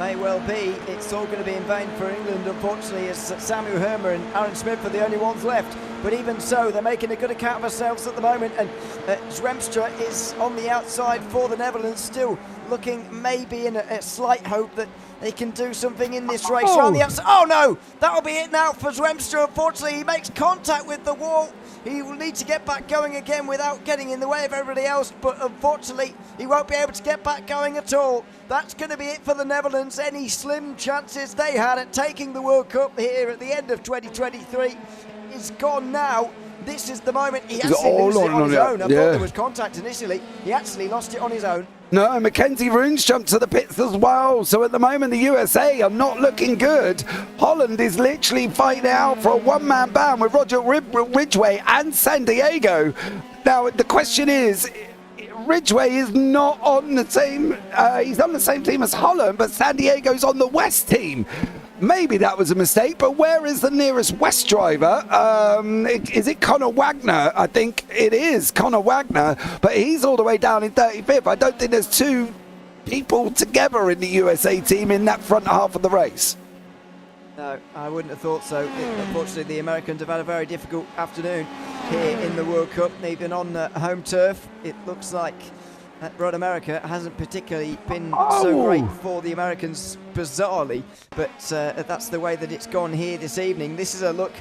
may well be. It's all going to be in vain for England, unfortunately, as Samuel Hermer and Aaron Smith are the only ones left. But even so, they're making a good account of themselves at the moment, and Zwemstra is on the outside for the Netherlands, still looking maybe in a slight hope that they can do something in this race. Around the outside. Oh no, that'll be it now for Zwemstra. Unfortunately, he makes contact with the wall. He will need to get back going again without getting in the way of everybody else, but unfortunately he won't be able to get back going at all. That's going to be it for the Netherlands. Any slim chances they had at taking the World Cup here at the end of 2023 is gone now. This is the moment. He actually lost it on his own. I thought there was contact initially. He actually lost it on his own. No, Mackenzie Roons jumped to the pits as well. So at the moment, the USA are not looking good. Holland is literally fighting out for a one-man band with Roger Ridgway and San Diego. Now, the question is, Ridgway is not on the same, he's on the same team as Holland, but San Diego's on the West team. Maybe that was a mistake, but where is the nearest West driver? Is it Conor Wagner? I think it is Conor Wagner, but he's all the way down in 35th. I don't think there's two people together in the USA team in that front half of the race. No, I wouldn't have thought so. Unfortunately, the Americans have had a very difficult afternoon here in the World Cup. They've been on home turf. It looks like Road America hasn't particularly been so great for the Americans, bizarrely, but that's the way that it's gone here this evening. This is a look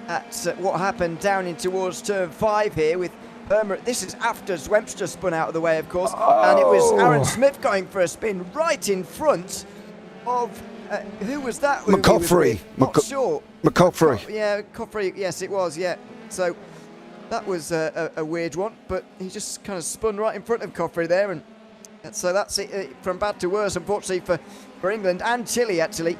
at what happened down in towards turn 5 here with Hermer. This is after Zwemstra spun out of the way, of course, and it was Aaron Smith going for a spin right in front of who was that? McCaffrey. Not sure. McCaffrey. Yeah, McCaffrey. Yes, it was. Yeah. So that was a weird one, but he just kind of spun right in front of Coffrey there, and so that's it from bad to worse, unfortunately, for England and Chile, actually.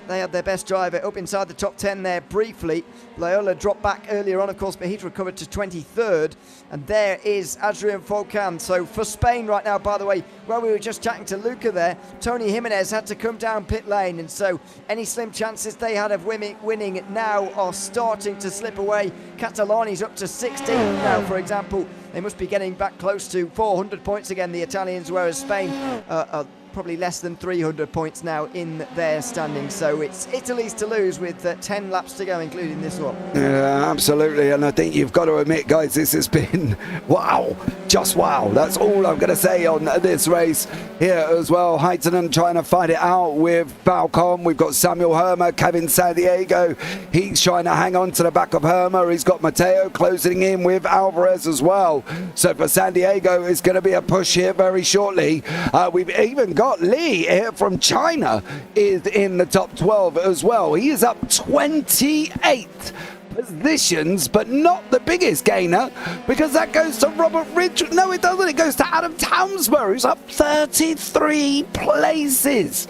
They had their best driver up inside the top 10 there briefly. Loyola dropped back earlier on, of course, but he's recovered to 23rd. And there is Adrian Folcan. So for Spain right now, by the way, while we were just chatting to Luca there, Tony Jimenez had to come down pit lane. And so any slim chances they had of winning now are starting to slip away. Catalani's up to 16 now, for example. They must be getting back close to 400 points again, the Italians, whereas Spain are probably less than 300 points now in their standings. So it's Italy's to lose with 10 laps to go, including this one. Yeah, absolutely. And I think you've got to admit, guys, this has been wow, just wow. That's all I'm going to say on this race here as well. Heitinen trying to fight it out with Falcon. We've got Samuel Hermer, Kevin San Diego. He's trying to hang on to the back of Hermer. He's got Mateo closing in with Alvarez as well. So for San Diego, it's going to be a push here very shortly. We've even got Lee here from China is in the top 12 as well. He is up 28 positions, but not the biggest gainer, because that goes to Robert Ridge. No, it doesn't. It goes to Adam Townsborough, who's up 33 places.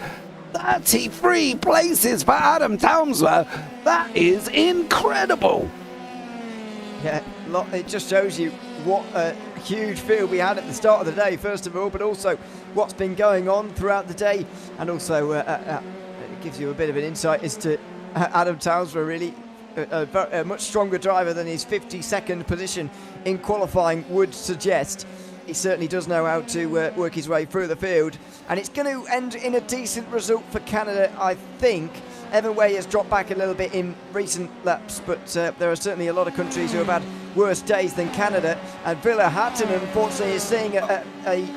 33 places for Adam Townsborough. That is incredible. Yeah, it just shows you what a huge field we had at the start of the day, first of all, but also what's been going on throughout the day, and also it gives you a bit of an insight as to Adam Townsborough, really a much stronger driver than his 52nd position in qualifying would suggest. He certainly does know how to work his way through the field, and it's going to end in a decent result for Canada, I think. Evan Way has dropped back a little bit in recent laps, but there are certainly a lot of countries who have had worse days than Canada, and Villa Hattinen, unfortunately, is seeing a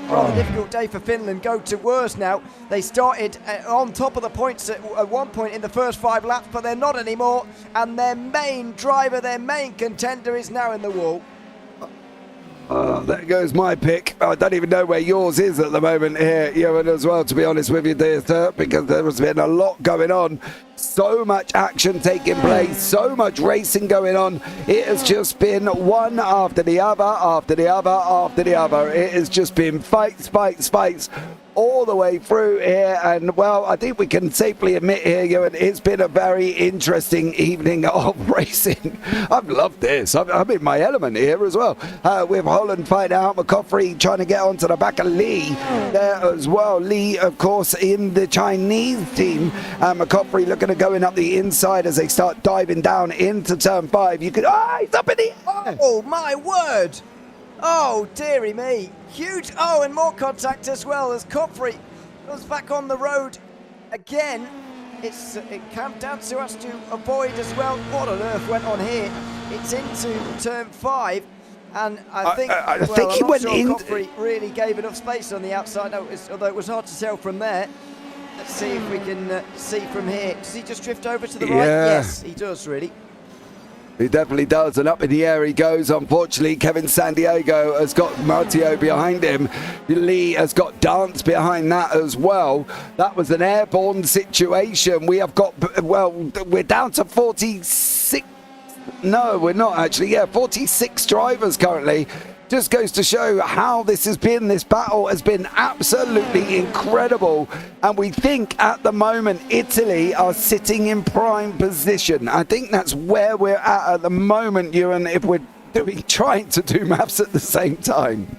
rather difficult day for Finland go to worse now. They started on top of the points at one point in the first 5 laps, but they're not anymore, and their main driver, their main contender, is now in the wall. There goes my pick. I don't even know where yours is at the moment here, Ewan, as well, to be honest with you, dear sir, because there has been a lot going on. So much action taking place, so much racing going on. It has just been one after the other, after the other, after the other. It has just been fights, fights, fights all the way through here. And, well, I think we can safely admit here, Ewan, it's been a very interesting evening of racing. I've loved this. I'm in my element here as well. With Holland fighting out, McCaffrey trying to get onto the back of Lee there as well. Lee, of course, in the Chinese team. McCaffrey looking at going up the inside as they start diving down into turn 5. You could, he's up in the air. Oh, my word. Oh, dearie me. Huge. Oh, and more contact as well as Coffrey goes back on the road again, it comes down to us to avoid as well. What on earth went on here? It's into turn 5, and I think he went in. Coffrey really gave enough space on the outside, although it was hard to tell from there. Let's see if we can see from here. Does he just drift over to the right? Yes, he does, really. He definitely does, and up in the air he goes. Unfortunately, Kevin Santiago has got Matteo behind him. Lee has got Dance behind that as well. That was an airborne situation. We have got, well, we're down to 46. No, we're not actually. 46 drivers currently. Just goes to show how this has been. This battle has been absolutely incredible. And we think at the moment Italy are sitting in prime position. I think that's where we're at the moment, Ewan, if we're trying to do maths at the same time.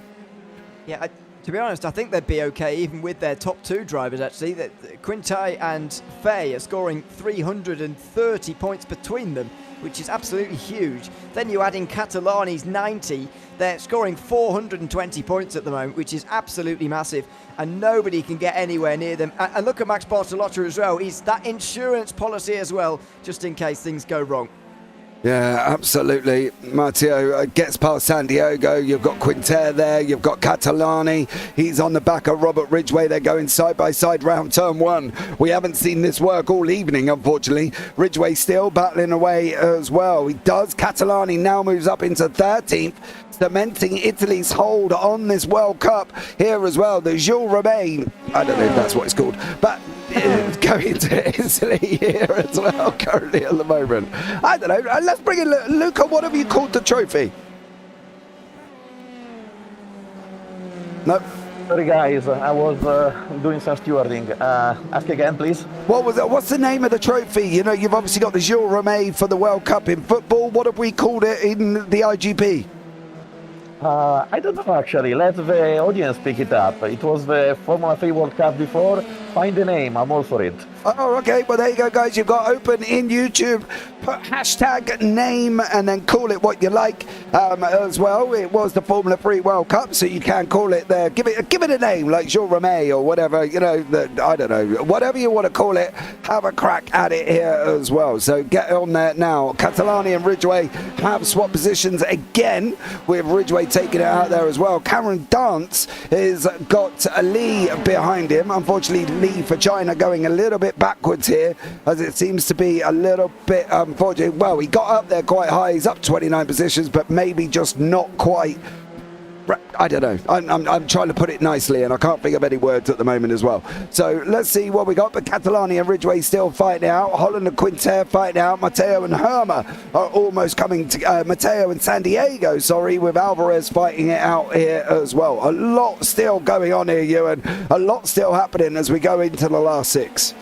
Yeah, to be honest, I think they'd be okay even with their top 2 drivers, actually. Quintai and Fay are scoring 330 points between them, which is absolutely huge. Then you add in Catalani's 90. They're scoring 420 points at the moment, which is absolutely massive, and nobody can get anywhere near them. And look at Max Bartolotta as well. He's that insurance policy as well, just in case things go wrong. Yeah, absolutely. Matteo gets past Santiago. You've got Quinter there. You've got Catalani. He's on the back of Robert Ridgway. They're going side by side round turn 1. We haven't seen this work all evening, unfortunately. Ridgway still battling away as well. He does. Catalani now moves up into 13th, cementing Italy's hold on this World Cup here as well. The Jules Rimet, I don't know if that's what it's called, but going to Italy here as well currently at the moment. I don't know. Let's bring in Luca. What have you called the trophy? No. Sorry guys, I was doing some stewarding. Ask again, please. What was it? What's the name of the trophy? You know, you've obviously got the Jules Rimet for the World Cup in football. What have we called it in the IGP? I don't know actually. Let the audience pick it up. It was the Formula 3 World Cup before. Find the name. I'm all for it. Oh, okay. Well, there you go, guys. You've got open in YouTube. Put hashtag name and then call it what you like as well. It was the Formula 3 World Cup, so you can call it there. Give it a name like Jules Rimet or whatever. You know, I don't know. Whatever you want to call it, have a crack at it here as well. So get on there now. Catalani and Ridgway have swapped positions again, with Ridgway taking it out there as well. Cameron Dance has got Lee behind him. Unfortunately, Lee for China going a little bit backwards here, as it seems to be a little bit unfortunate. Well, he got up there quite high. He's up 29 positions, but maybe just not quite. I don't know. I'm trying to put it nicely, and I can't think of any words at the moment as well. So let's see what we got. But Catalani and Ridgway still fighting out. Holland and Quinter fighting out. Matteo and Herma are almost coming to Matteo and San Diego, sorry, with Alvarez fighting it out here as well. A lot still going on here, Ewan. A lot still happening as we go into the last 6.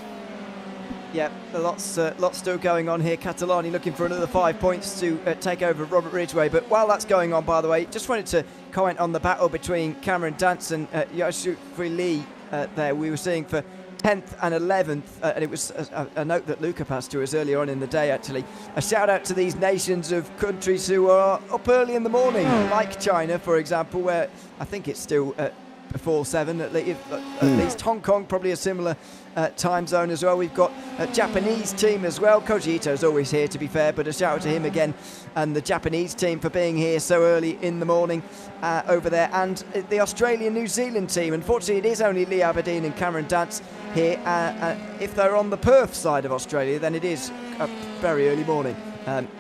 Yeah, lots still going on here. Catalani looking for another 5 points to take over Robert Ridgway. But while that's going on, by the way, just wanted to comment on the battle between Cameron Dance and Yashu Lee there. We were seeing for 10th and 11th, and it was a note that Luca passed to us earlier on in the day, actually. A shout out to these nations of countries who are up early in the morning, like China, for example, where I think it's still before 7 at least. Hong Kong, probably a similar time zone as well. We've got a Japanese team as well. Koji Ito's always here, to be fair, but a shout out to him again and the Japanese team for being here so early in the morning over there. And the Australian-New Zealand team. Unfortunately, it is only Lee Aberdeen and Cameron Dance here. If they're on the Perth side of Australia, then it is a very early morning.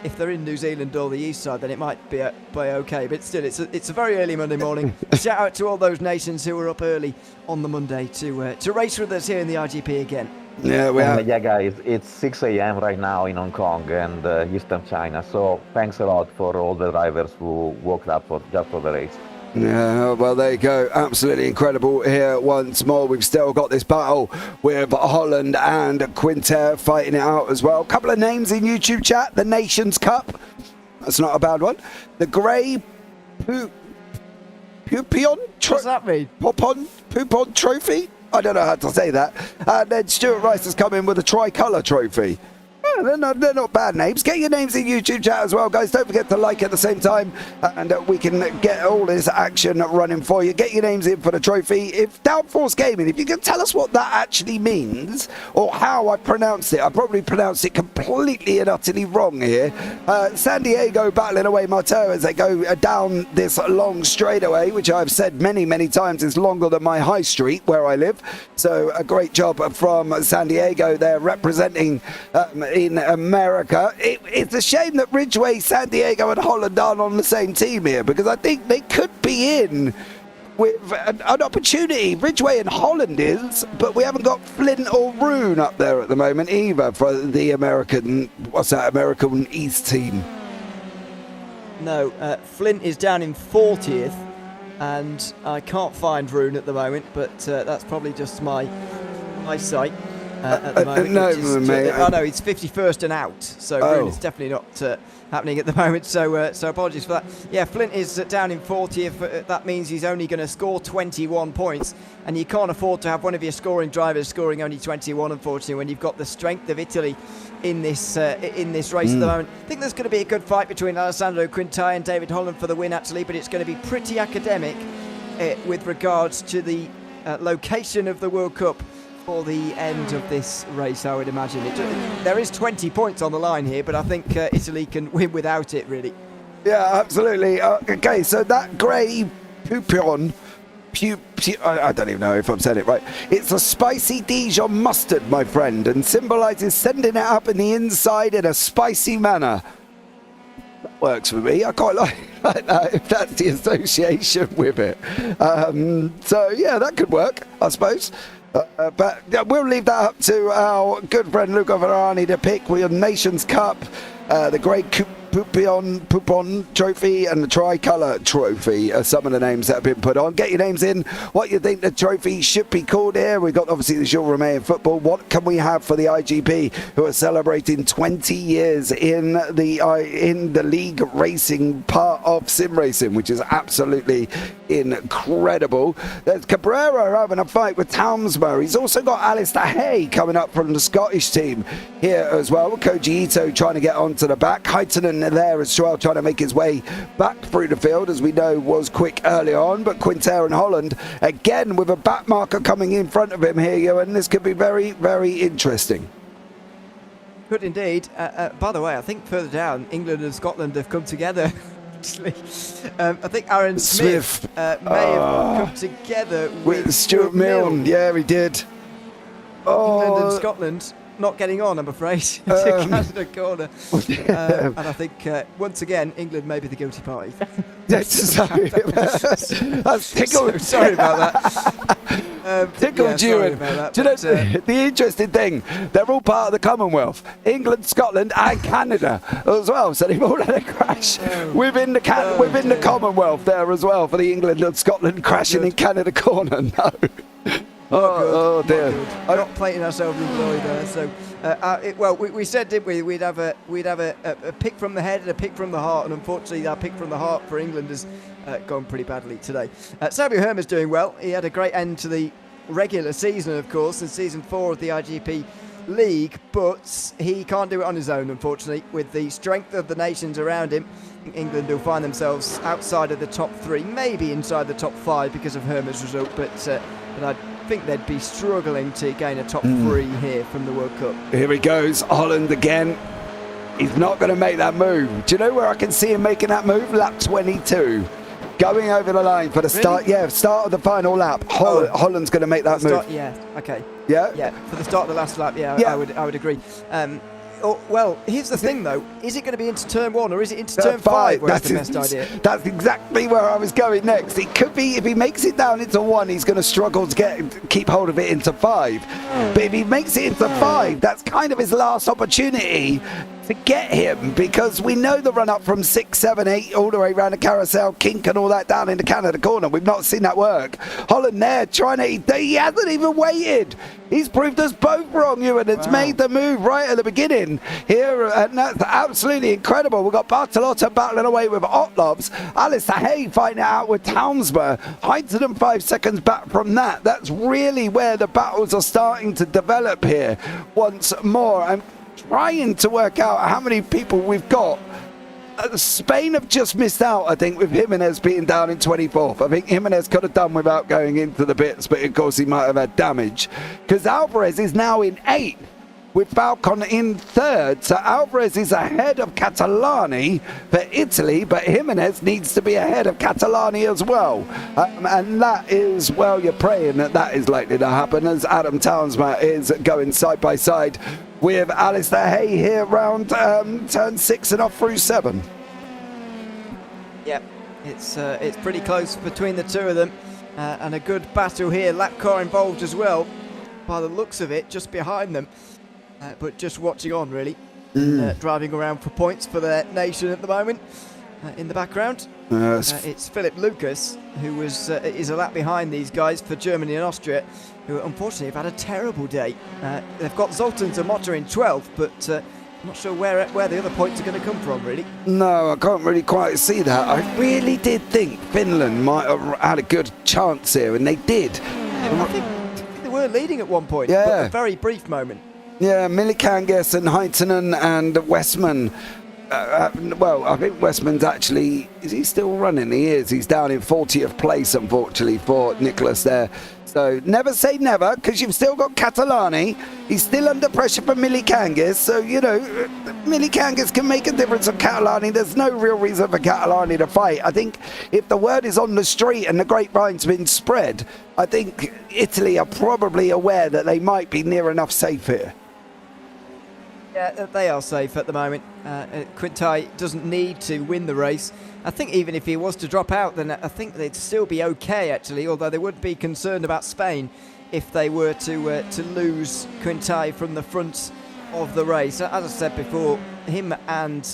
If they're in New Zealand or the east side, then it might be okay. But still, it's a very early Monday morning. Shout out to all those nations who were up early on the Monday to race with us here in the IGP again. Yeah, we are. Yeah, guys, it's 6 a.m. right now in Hong Kong and Eastern China. So thanks a lot for all the drivers who woke up just for the race. Yeah, well, there you go. Absolutely incredible here once more. We've still got this battle with Holland and Quinter fighting it out as well. Couple of names in YouTube chat. The Nations Cup. That's not a bad one. The Grey Poupion? What's that mean? Poupon Trophy? I don't know how to say that. And then Stuart Rice has come in with a tricolour trophy. they're not bad names. Get your names in YouTube chat as well, guys. Don't forget to like at the same time, and we can get all this action running for you. Get your names in for the trophy. If Downforce Gaming, if you can tell us what that actually means, or how I pronounced it. I probably pronounced it completely and utterly wrong here. San Diego battling away Marteau as they go down this long straightaway, which I've said many times is longer than my high street where I live. So a great job from San Diego there representing in America. It's a shame that Ridgeway, San Diego and Holland aren't on the same team here, because I think they could be in with an opportunity. Ridgeway and Holland is, but we haven't got Flint or Rune up there at the moment either for the American East team. No, Flint is down in 40th, and I can't find Rune at the moment, but that's probably just my eyesight at the moment. No, mate. Oh no, it's 51st and out, so Rune is definitely not happening at the moment, so apologies for that. Yeah, Flint is down in 40th. That means he's only going to score 21 points, and you can't afford to have one of your scoring drivers scoring only 21, unfortunately, when you've got the strength of Italy in this race at the moment. I think there's going to be a good fight between Alessandro Quintai and David Holland for the win, actually, but it's going to be pretty academic with regards to the location of the World Cup for the end of this race, I would imagine. There is 20 points on the line here, but I think Italy can win without it, really. Yeah, absolutely. Okay, so that grey Pupion, I don't even know if I'm saying it right. It's a spicy Dijon mustard, my friend, and symbolises sending it up in the inside in a spicy manner. That works for me. I quite like that, if that's the association with it. So, yeah, that could work, I suppose. But we'll leave that up to our good friend Luca Verani to pick with the Nations Cup, the Great Poupon Trophy and the Tricolour Trophy are some of the names that have been put on. Get your names in, what you think the trophy should be called here. We've got obviously the Jules Rimet in football. What can we have for the IGP, who are celebrating 20 years in the league racing part of sim racing, which is absolutely incredible. There's Cabrera having a fight with Townsmer. He's also got Alistair Hay coming up from the Scottish team here as well. Koji Ito trying to get onto the back. Heitinen there as well, trying to make his way back through the field, as we know was quick early on. But Quinter and Holland again with a back marker coming in front of him here, Ewan. This could be very, very interesting. Could indeed. By the way, I think further down, England and Scotland have come together. I think Aaron Smith may have come together with Stuart Milne. Yeah, he did. England and Scotland not getting on, I'm afraid, to Canada corner. And I think, once again, England may be the guilty party. Sorry. That's tickled. Sorry about that. Tickled you. Do you know the interesting thing? They're all part of the Commonwealth. England, Scotland and Canada as well. So they've all had a crash within the Commonwealth there as well, for the England and Scotland crashing in Canada corner. No. Oh dear! Not plating ourselves in glory there. So, we said, didn't we? We'd have a pick from the head and a pick from the heart, and unfortunately, our pick from the heart for England has gone pretty badly today. Sabio Herma's doing well. He had a great end to the regular season, of course, in season 4 of the IGP League, but he can't do it on his own, unfortunately. With the strength of the nations around him, England will find themselves outside of the top 3, maybe inside the top 5 because of Herma's result, but I think they'd be struggling to gain a top 3 here from the World Cup. Here he goes, Holland again. He's not going to make that move. Do you know where I can see him making that move? Lap 22. Going over the line for the start. Yeah, start of the final lap. Holland's going to make that move. Yeah, okay. Yeah? Yeah, for the start of the last lap, yeah. I would agree. Well, here's the thing, though. Is it going to be into turn 1 or is it into turn 5 where it's the best idea? That's exactly where I was going next. It could be, if he makes it down into 1, he's going to struggle to keep hold of it into 5. But if he makes it into 5, that's kind of his last opportunity to get him, because we know the run up from 6, 7, 8 all the way around the carousel, kink and all that down into Canada corner. We've not seen that work. Holland there trying to, he hasn't even waited. He's proved us both wrong, Ewan. It's made the move right at the beginning here, and that's absolutely incredible. We've got Bartolotta battling away with Otlovs. Alistair Hay fighting it out with Townsmer. Heitinen 5 seconds back from that. That's really where the battles are starting to develop here once more. And trying to work out how many people we've got. Spain have just missed out, I think, with Jimenez being down in 24th. I think Jimenez could have done without going into the bits, but of course he might have had damage. Because Alvarez is now in 8th, with Falcon in 3rd. So Alvarez is ahead of Catalani for Italy, but Jimenez needs to be ahead of Catalani as well. And that is, well, you're praying that is likely to happen, as Adam Townsma is going side by side with Alistair Hay here round turn 6 and off through 7. Yep, it's pretty close between the two of them, and a good battle here. Lap car involved as well, by the looks of it, just behind them. But just watching on, really. Driving around for points for their nation at the moment. In the background, it's Philip Lucas, who is a lap behind these guys for Germany and Austria, who unfortunately have had a terrible day. They've got Zoltan Zamota in 12th, but I'm not sure where the other points are going to come from, really. No, I can't really quite see that. I really did think Finland might have had a good chance here, and they did. Yeah, I think they were leading at one point, yeah. But a very brief moment. Yeah, Millikangas and Heitinen and Westman. Well, I think Westman's actually... Is he still running? He is. He's down in 40th place, unfortunately, for Nicholas there. So never say never, because you've still got Catalani. He's still under pressure for Millikangas. So, you know, Millikangas can make a difference on Catalani. There's no real reason for Catalani to fight. I think if the word is on the street and the grapevine's been spread, I think Italy are probably aware that they might be near enough safe here. Yeah, they are safe at the moment. Quintai doesn't need to win the race. I think even if he was to drop out, then I think they'd still be okay, actually, although they would be concerned about Spain if they were to lose Quintai from the front of the race. As I said before, him and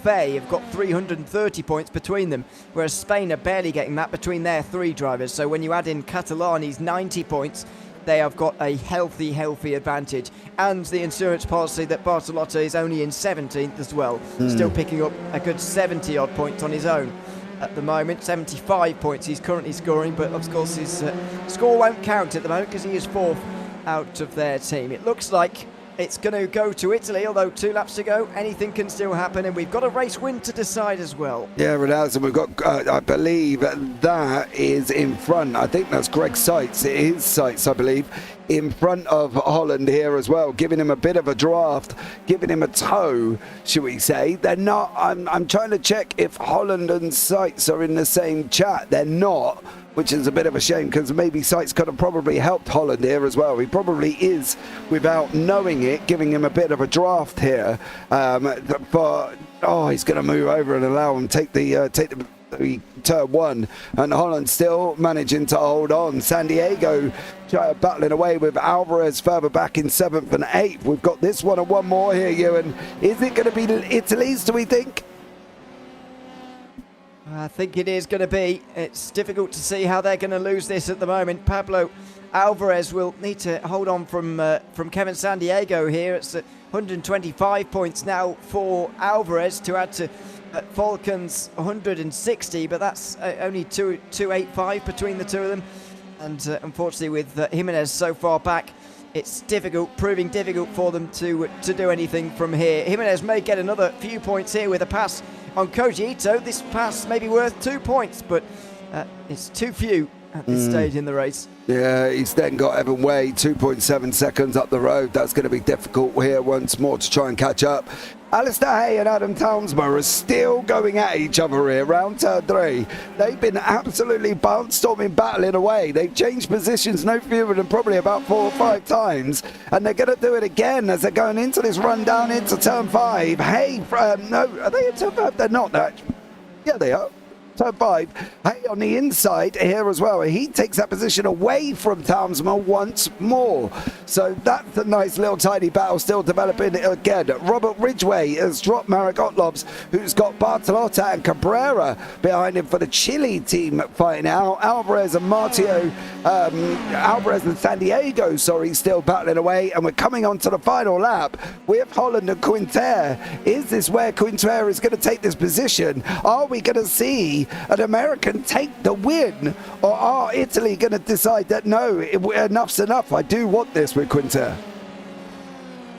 Fay have got 330 points between them, whereas Spain are barely getting that between their 3 drivers. So when you add in Catalani's 90 points, they have got a healthy advantage. And the insurance policy that Bartolotta is only in 17th as well, still picking up a good 70-odd points on his own at the moment. 75 points he's currently scoring, but of course his score won't count at the moment because he is 4th out of their team. It looks like it's going to go to Italy, although 2 laps to go. Anything can still happen, and we've got a race win to decide as well. Yeah, it has, and we've got, I believe, that is in front. I think that's Greg Seitz. It is Seitz, I believe, in front of Holland here as well, giving him a bit of a draft, giving him a tow, should we say. They're not, I'm trying to check if Holland and Seitz are in the same chat. They're not, which is a bit of a shame, because maybe Seitz could have probably helped Holland here as well. He probably is, without knowing it, giving him a bit of a draft here. But he's going to move over and allow him take the turn 1, and Holland still managing to hold on. San Diego battling away with Alvarez further back in 7th and 8th. We've got this one and one more here, Ewan. Is it going to be Italy's, do we think? I think it is going to be. It's difficult to see how they're going to lose this at the moment. Pablo Alvarez will need to hold on from Kevin San Diego here. It's 125 points now for Alvarez to add to Falcon's 160, but that's only 285 between the two of them. And unfortunately, with Jimenez so far back, it's proving difficult for them to do anything from here. Jimenez may get another few points here with a pass on Koji Ito. This pass may be worth 2 points, but it's too few at this stage in the race. Yeah, he's then got Evan Way 2.7 seconds up the road. That's going to be difficult here once more to try and catch up. Alistair Hay and Adam Townsma are still going at each other here, round turn 3. They've been absolutely barnstorming, battling away. They've changed positions no fewer than probably about 4 or 5 times, and they're going to do it again as they're going into this run down into turn 5. Hay, no, are they in turn 5? They're not. Yeah, they are. Turn 5. Hay on the inside here as well. He takes that position away from Townsma once more. So that's a nice little tiny battle still developing again. Robert Ridgway has dropped Marek Otlovs, who's got Bartolotta and Cabrera behind him for the Chile team fighting out. Alvarez and Alvarez and San Diego, still battling away. And we're coming on to the final lap with Holland and Quinter. Is this where Quinter is going to take this position? Are we going to see an American take the win, or are Italy going to decide that no, enough's enough, I do want this with Quinter?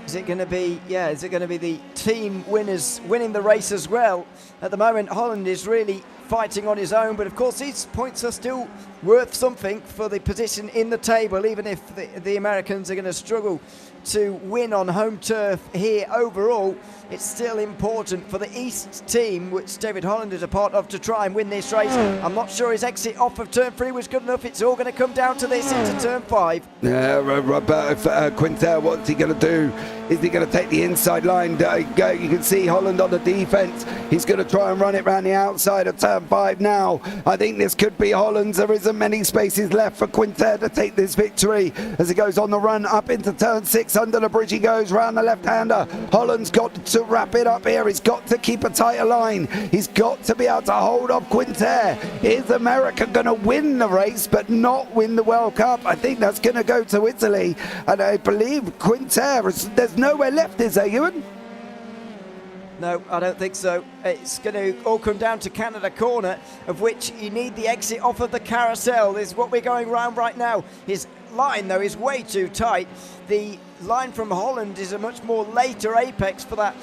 Is it going to be the team winners winning the race as well? At the moment, Holland is really fighting on his own, but of course these points are still worth something for the position in the table, even if the Americans are going to struggle to win on home turf here. Overall, it's still important for the East team, which David Holland is a part of, to try and win this race. I'm not sure his exit off of turn 3 was good enough. It's all going to come down to this into turn 5. Yeah, Roberto Quinter, what's he going to do? Is he going to take the inside line? You can see Holland on the defence. He's going to try and run it round the outside of turn 5 now. I think this could be Holland's. There isn't many spaces left for Quinter to take this victory as he goes on the run up into turn 6. Under the bridge he goes, round the left-hander. Holland's got to wrap it up here. He's got to keep a tighter line. He's got to be able to hold off Quinter. Is America going to win the race but not win the World Cup? I think that's going to go to Italy. And I believe Quinter, there's nowhere left, is there, Ewan? No, I don't think so. It's going to all come down to Canada corner, of which you need the exit off of the carousel. This is what we're going round right now. His line, though, is way too tight. The line from Holland is a much more later apex for that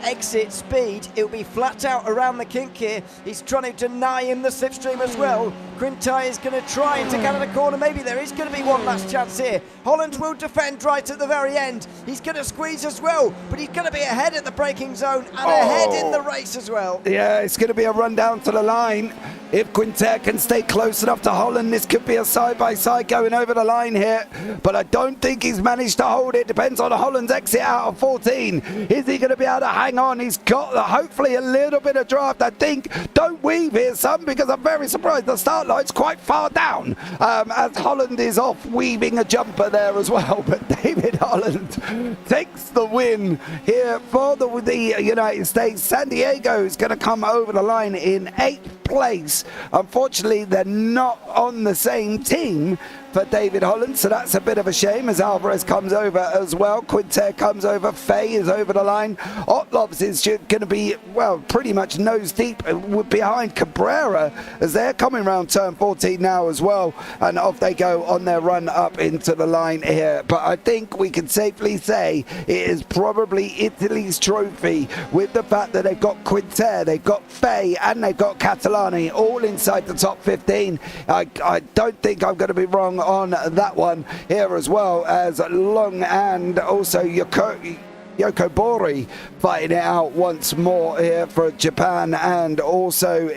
exit speed. It'll be flat out around the kink here. He's trying to deny him the slipstream as well. Quintai is going to try into Canada corner. Maybe there is going to be one last chance here. Holland will defend right at the very end. He's going to squeeze as well, but he's going to be ahead at the braking zone and ahead in the race as well. Yeah, it's going to be a run down to the line. If Quinter can stay close enough to Holland, this could be a side-by-side going over the line here. But I don't think he's managed to hold it. Depends on Holland's exit out of 14. Is he going to be able to hang on? He's got hopefully a little bit of draft, I think. Don't weave here, son, because I'm very surprised the start line's quite far down. As Holland is off weaving a jumper there as well. But David Holland takes the win here for the United States. San Diego is going to come over the line in 8th place. Unfortunately, they're not on the same team for David Holland, so that's a bit of a shame as Alvarez comes over as well. Quinter comes over, Faye is over the line. Otlobs is going to be, well, pretty much nose deep behind Cabrera as they're coming around turn 14 now as well, and off they go on their run up into the line here. But I think we can safely say it is probably Italy's trophy with the fact that they've got Quinter, they've got Faye, and they've got Catalani all inside the top 15. I don't think I'm going to be wrong on that one here, as well as Long and also Yoko Bori fighting it out once more here for Japan, and also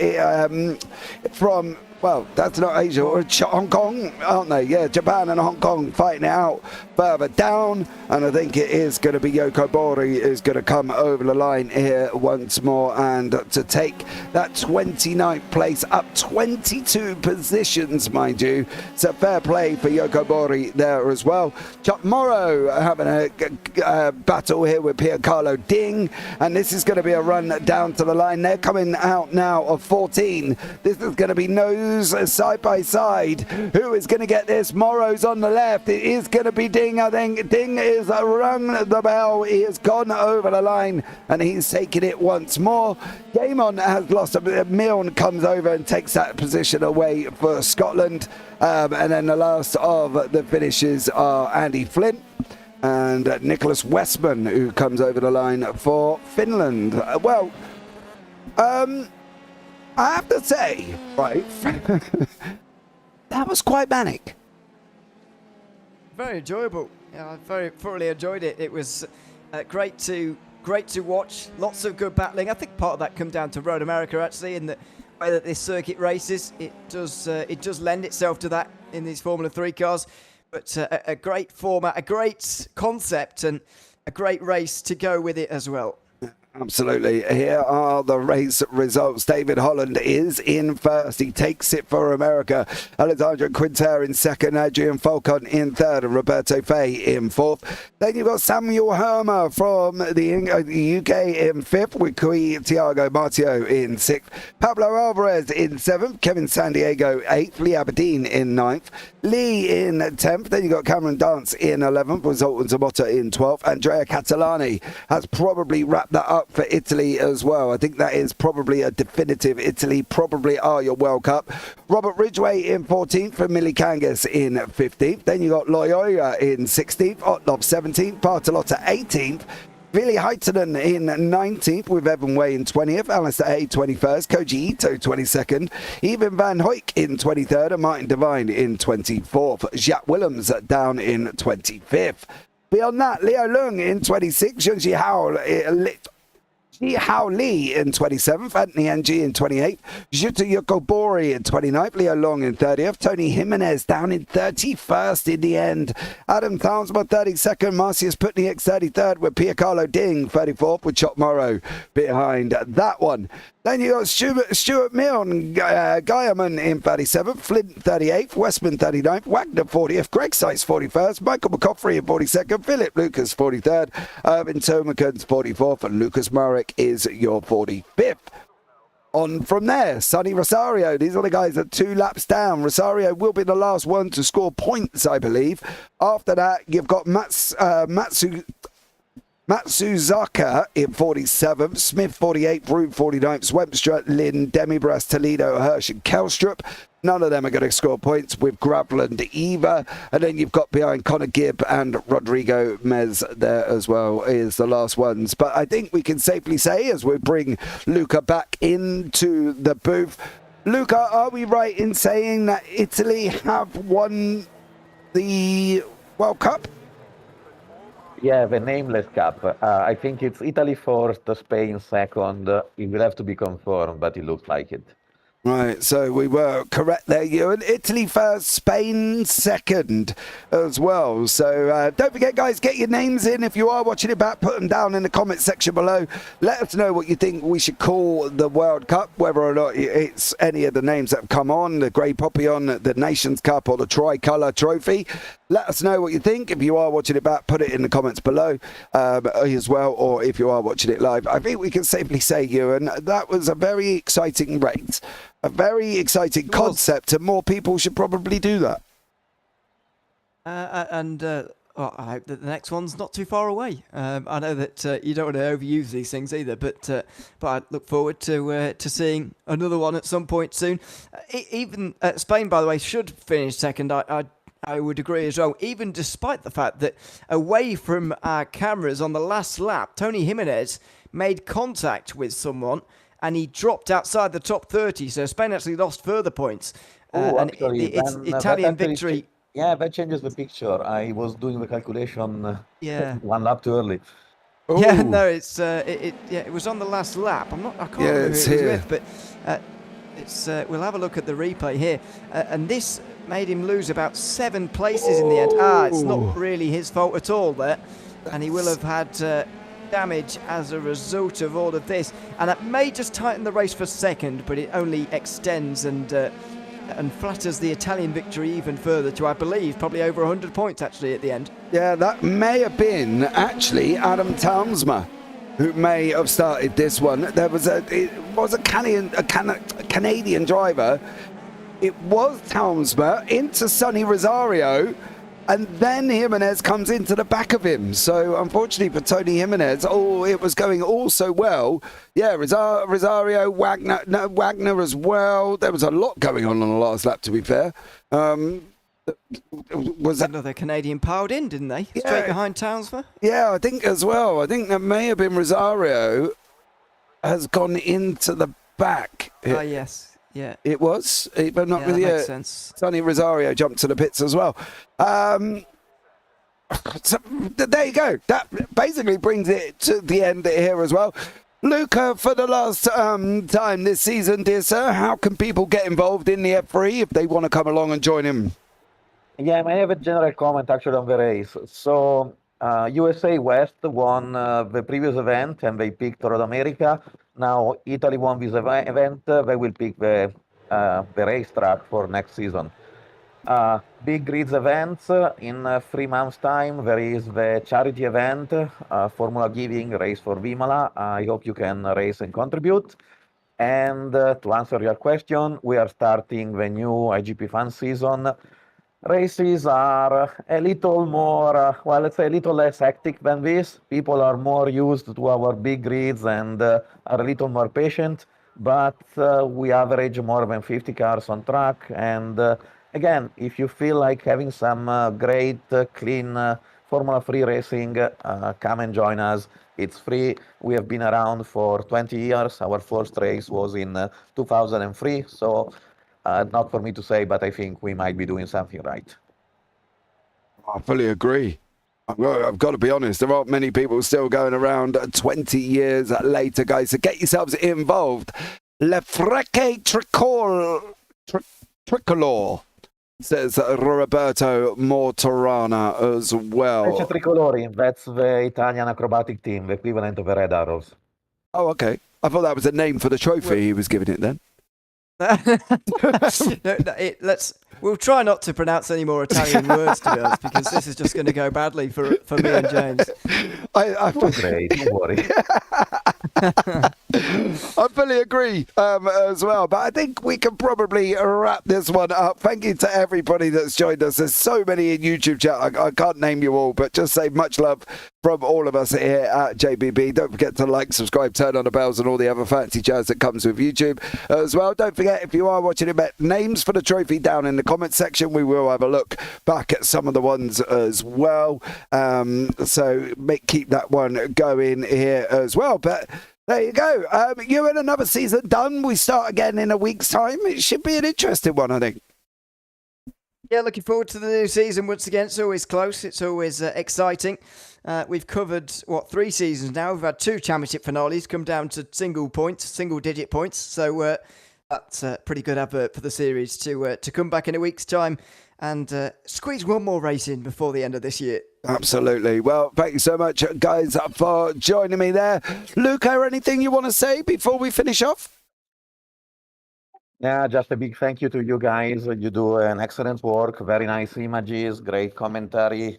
from, well, that's not Asia, or Hong Kong, aren't they? Yeah, Japan and Hong Kong fighting it out further down, and I think it is going to be Yoko Bori who's going to come over the line here once more and to take that 29th place, up 22 positions, mind you. So fair play for Yoko Bori there as well. Chuck Morrow having a battle here with Piercarlo Ding, and this is going to be a run down to the line. They're coming out now of 14. This is going to be nose side by side. Who is going to get this? Morrow's on the left. It is going to be Ding. I think Ding is rung the bell. He has gone over the line and he's taken it once more. Gamon has lost a bit. Milne comes over and takes that position away for Scotland. And then the last of the finishes are Andy Flint and Nicholas Westman, who comes over the line for Finland. Well, I have to say, right, that was quite manic. Very enjoyable. Yeah, I very thoroughly enjoyed it. It was great to watch. Lots of good battling. I think part of that comes down to Road America, actually, in the way that this circuit races. It does lend itself to that in these Formula 3 cars. But a great format, a great concept, and a great race to go with it as well. Absolutely. Here are the race results. David Holland is in first. He takes it for America. Alessandro Quinter in second. Adrian Falcon in third. And Roberto Fay in fourth. Then you've got Samuel Hermer from the UK in fifth, with Thiago Martio in sixth. Pablo Alvarez in seventh. Kevin San Diego eighth. Lee Aberdeen in ninth. Lee in 10th. Then you've got Cameron Dance in 11th. With Zoltan Zamota in 12th. Andrea Catalani has probably wrapped that up Cup for Italy as well. I think that is probably a definitive. Italy probably are your World Cup. Robert Ridgway in 14th for Millie Kangas in 15th. Then you got Loyola in 16th, Otlov 17th, Bartolotta 18th. Vili Heitinen in 19th with Evan Way in 20th, Alistair Hay 21st, Koji Ito 22nd, Even Van Hoyk in 23rd and Martin Devine in 24th. Jacques Willems down in 25th. Beyond that, Leo Lung in 26th, Ji Hao Lee in 27th, Anthony Ng in 28th, Juta Yokobori in 29th, Leo Long in 30th, Tony Jimenez down in 31st in the end, Adam Townsma 32nd, Marcius Putniak 33rd with Piercarlo Ding 34th with Chop Morrow behind that one. Then you got Stuart Milne, Guyman in 37th, Flint 38th, Westman 39th, Wagner 40th, Greg Sykes 41st, Michael McCoffrey in 42nd, Philip Lucas 43rd, Irvin Tomakins 44th, and Lucas Marek is your 45th. On from there, Sonny Rosario. These are the guys that 2 laps down. Rosario will be the last one to score points, I believe. After that, you've got Matsuzaka in 47th, Smith 48th, Broom 49th, Swempstra, Lynn, Demibras, Toledo, Hirsch and Kelstrup. None of them are going to score points with Gravland, Eva. And then you've got behind Connor Gibb and Rodrigo Mez there as well is the last ones. But I think we can safely say, as we bring Luca back into the booth, Luca, are we right in saying that Italy have won the World Cup? Yeah, the nameless cup. I think it's Italy first, Spain second. It will have to be confirmed, but it looks like it. Right, so we were correct there, Ewan. Italy first, Spain second as well. So don't forget, guys, get your names in. If you are watching it back, put them down in the comment section below. Let us know what you think we should call the World Cup, whether or not it's any of the names that have come on, the Grey Papillon, the Nations Cup or the Tricolour Trophy. Let us know what you think. If you are watching it back, put it in the comments below as well, or if you are watching it live. I think we can safely say, Ewan, that was a very exciting race, a very exciting concept, and more people should probably do that. I hope that the next one's not too far away. I know that you don't want to overuse these things either, but I look forward to seeing another one at some point soon. Even Spain, by the way, should finish second. I would agree as well, even despite the fact that away from our cameras on the last lap, Tony Jimenez made contact with someone and he dropped outside the top 30. So Spain actually lost further points. And it's Italian victory. Yeah, that changes the picture. I was doing the calculation 1 lap too early. Ooh. Yeah, no, it was on the last lap. I can't remember who it was with, but we'll have a look at the replay here. And this made him lose about 7 places in the end. It's not really his fault at all there. And he will have had damage as a result of all of this. And that may just tighten the race for second, but it only extends and flatters the Italian victory even further to, I believe, probably over 100 points actually at the end. Yeah, that may have been actually Adam Townsma who may have started this one. It was a Canadian driver. It was Townsma into Sonny Rosario, and then Jimenez comes into the back of him. So unfortunately for Tony Jimenez, it was going all so well. Yeah, Rosario, Wagner as well. There was a lot going on the last lap, to be fair. Was that another Canadian piled in, didn't they? Yeah. Straight behind Townsma? Yeah, I think as well. I think that may have been Rosario has gone into the back. Oh, yes. Yeah, it was. But not with that makes sense. Sonny Rosario jumped to the pits as well. So, there you go. That basically brings it to the end here as well. Luca, for the last time this season, dear sir, how can people get involved in the F3 if they want to come along and join him? Yeah, I have a general comment actually on the race. So USA West won the previous event and they picked Road America. Now Italy won this event. They will pick the racetrack for next season. Big grids events in 3 months' time. There is the charity event, Formula Giving race for Vimala. I hope you can race and contribute. And to answer your question, we are starting the new iGPFun season races are a little more, well, let's say a little less hectic than this. People are more used to our big grids and are a little more patient, but we average more than 50 cars on track. And again, if you feel like having some great, clean Formula 3 racing, come and join us. It's free. We have been around for 20 years. Our first race was in 2003. So not for me to say, but I think we might be doing something right. I fully agree. I've got to be honest, there aren't many people still going around 20 years later, guys. So get yourselves involved. Le Freque Tricolor, says Roberto Mortorana as well. Frecce Tricolori, that's the Italian acrobatic team, the equivalent of the Red Arrows. Oh, okay. I thought that was a name for the trophy he was giving it then. We'll try not to pronounce any more Italian words, to be honest, because this is just going to go badly for me and James. I Great, don't worry. I fully agree as well, but I think we can probably wrap this one up. Thank you to everybody that's joined us. There's so many in YouTube chat. I can't name you all, but just say much love from all of us here at JPB. Don't forget to like, subscribe, turn on the bells and all the other fancy jazz that comes with YouTube as well. Don't forget, if you are watching it, names for the trophy down in the comments section. We will have a look back at some of the ones as well. So keep that one going here as well. But there you go. You and another season done. We start again in a week's time. It should be an interesting one, I think. Yeah, looking forward to the new season once again. It's always close. It's always exciting. We've covered, 3 seasons now. We've had 2 championship finales come down to single-digit points. So that's a pretty good advert for the series to come back in a week's time and squeeze one more race in before the end of this year. Absolutely. Well, thank you so much, guys, for joining me there. Luca, anything you want to say before we finish off? Yeah, just a big thank you to you guys. You do an excellent work, very nice images, great commentary.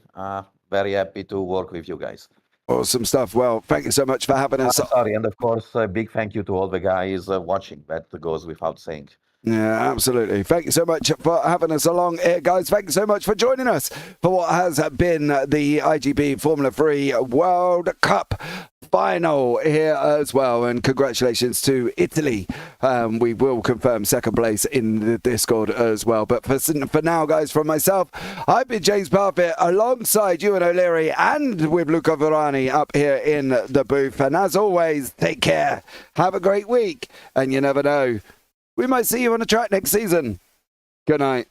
Very happy to work with you guys. Awesome stuff. Well, thank you so much for having us. Sorry, and of course, a big thank you to all the guys watching. That goes without saying. Yeah, absolutely. Thank you so much for having us along here, guys. Thank you so much for joining us for what has been the IGP Formula 3 World Cup final here as well. And congratulations to Italy. We will confirm second place in the Discord as well. But for now, guys, from myself, I've been James Parfitt alongside Ewan O'Leary and with Luca Verani up here in the booth. And as always, take care. Have a great week. And you never know, we might see you on the track next season. Good night.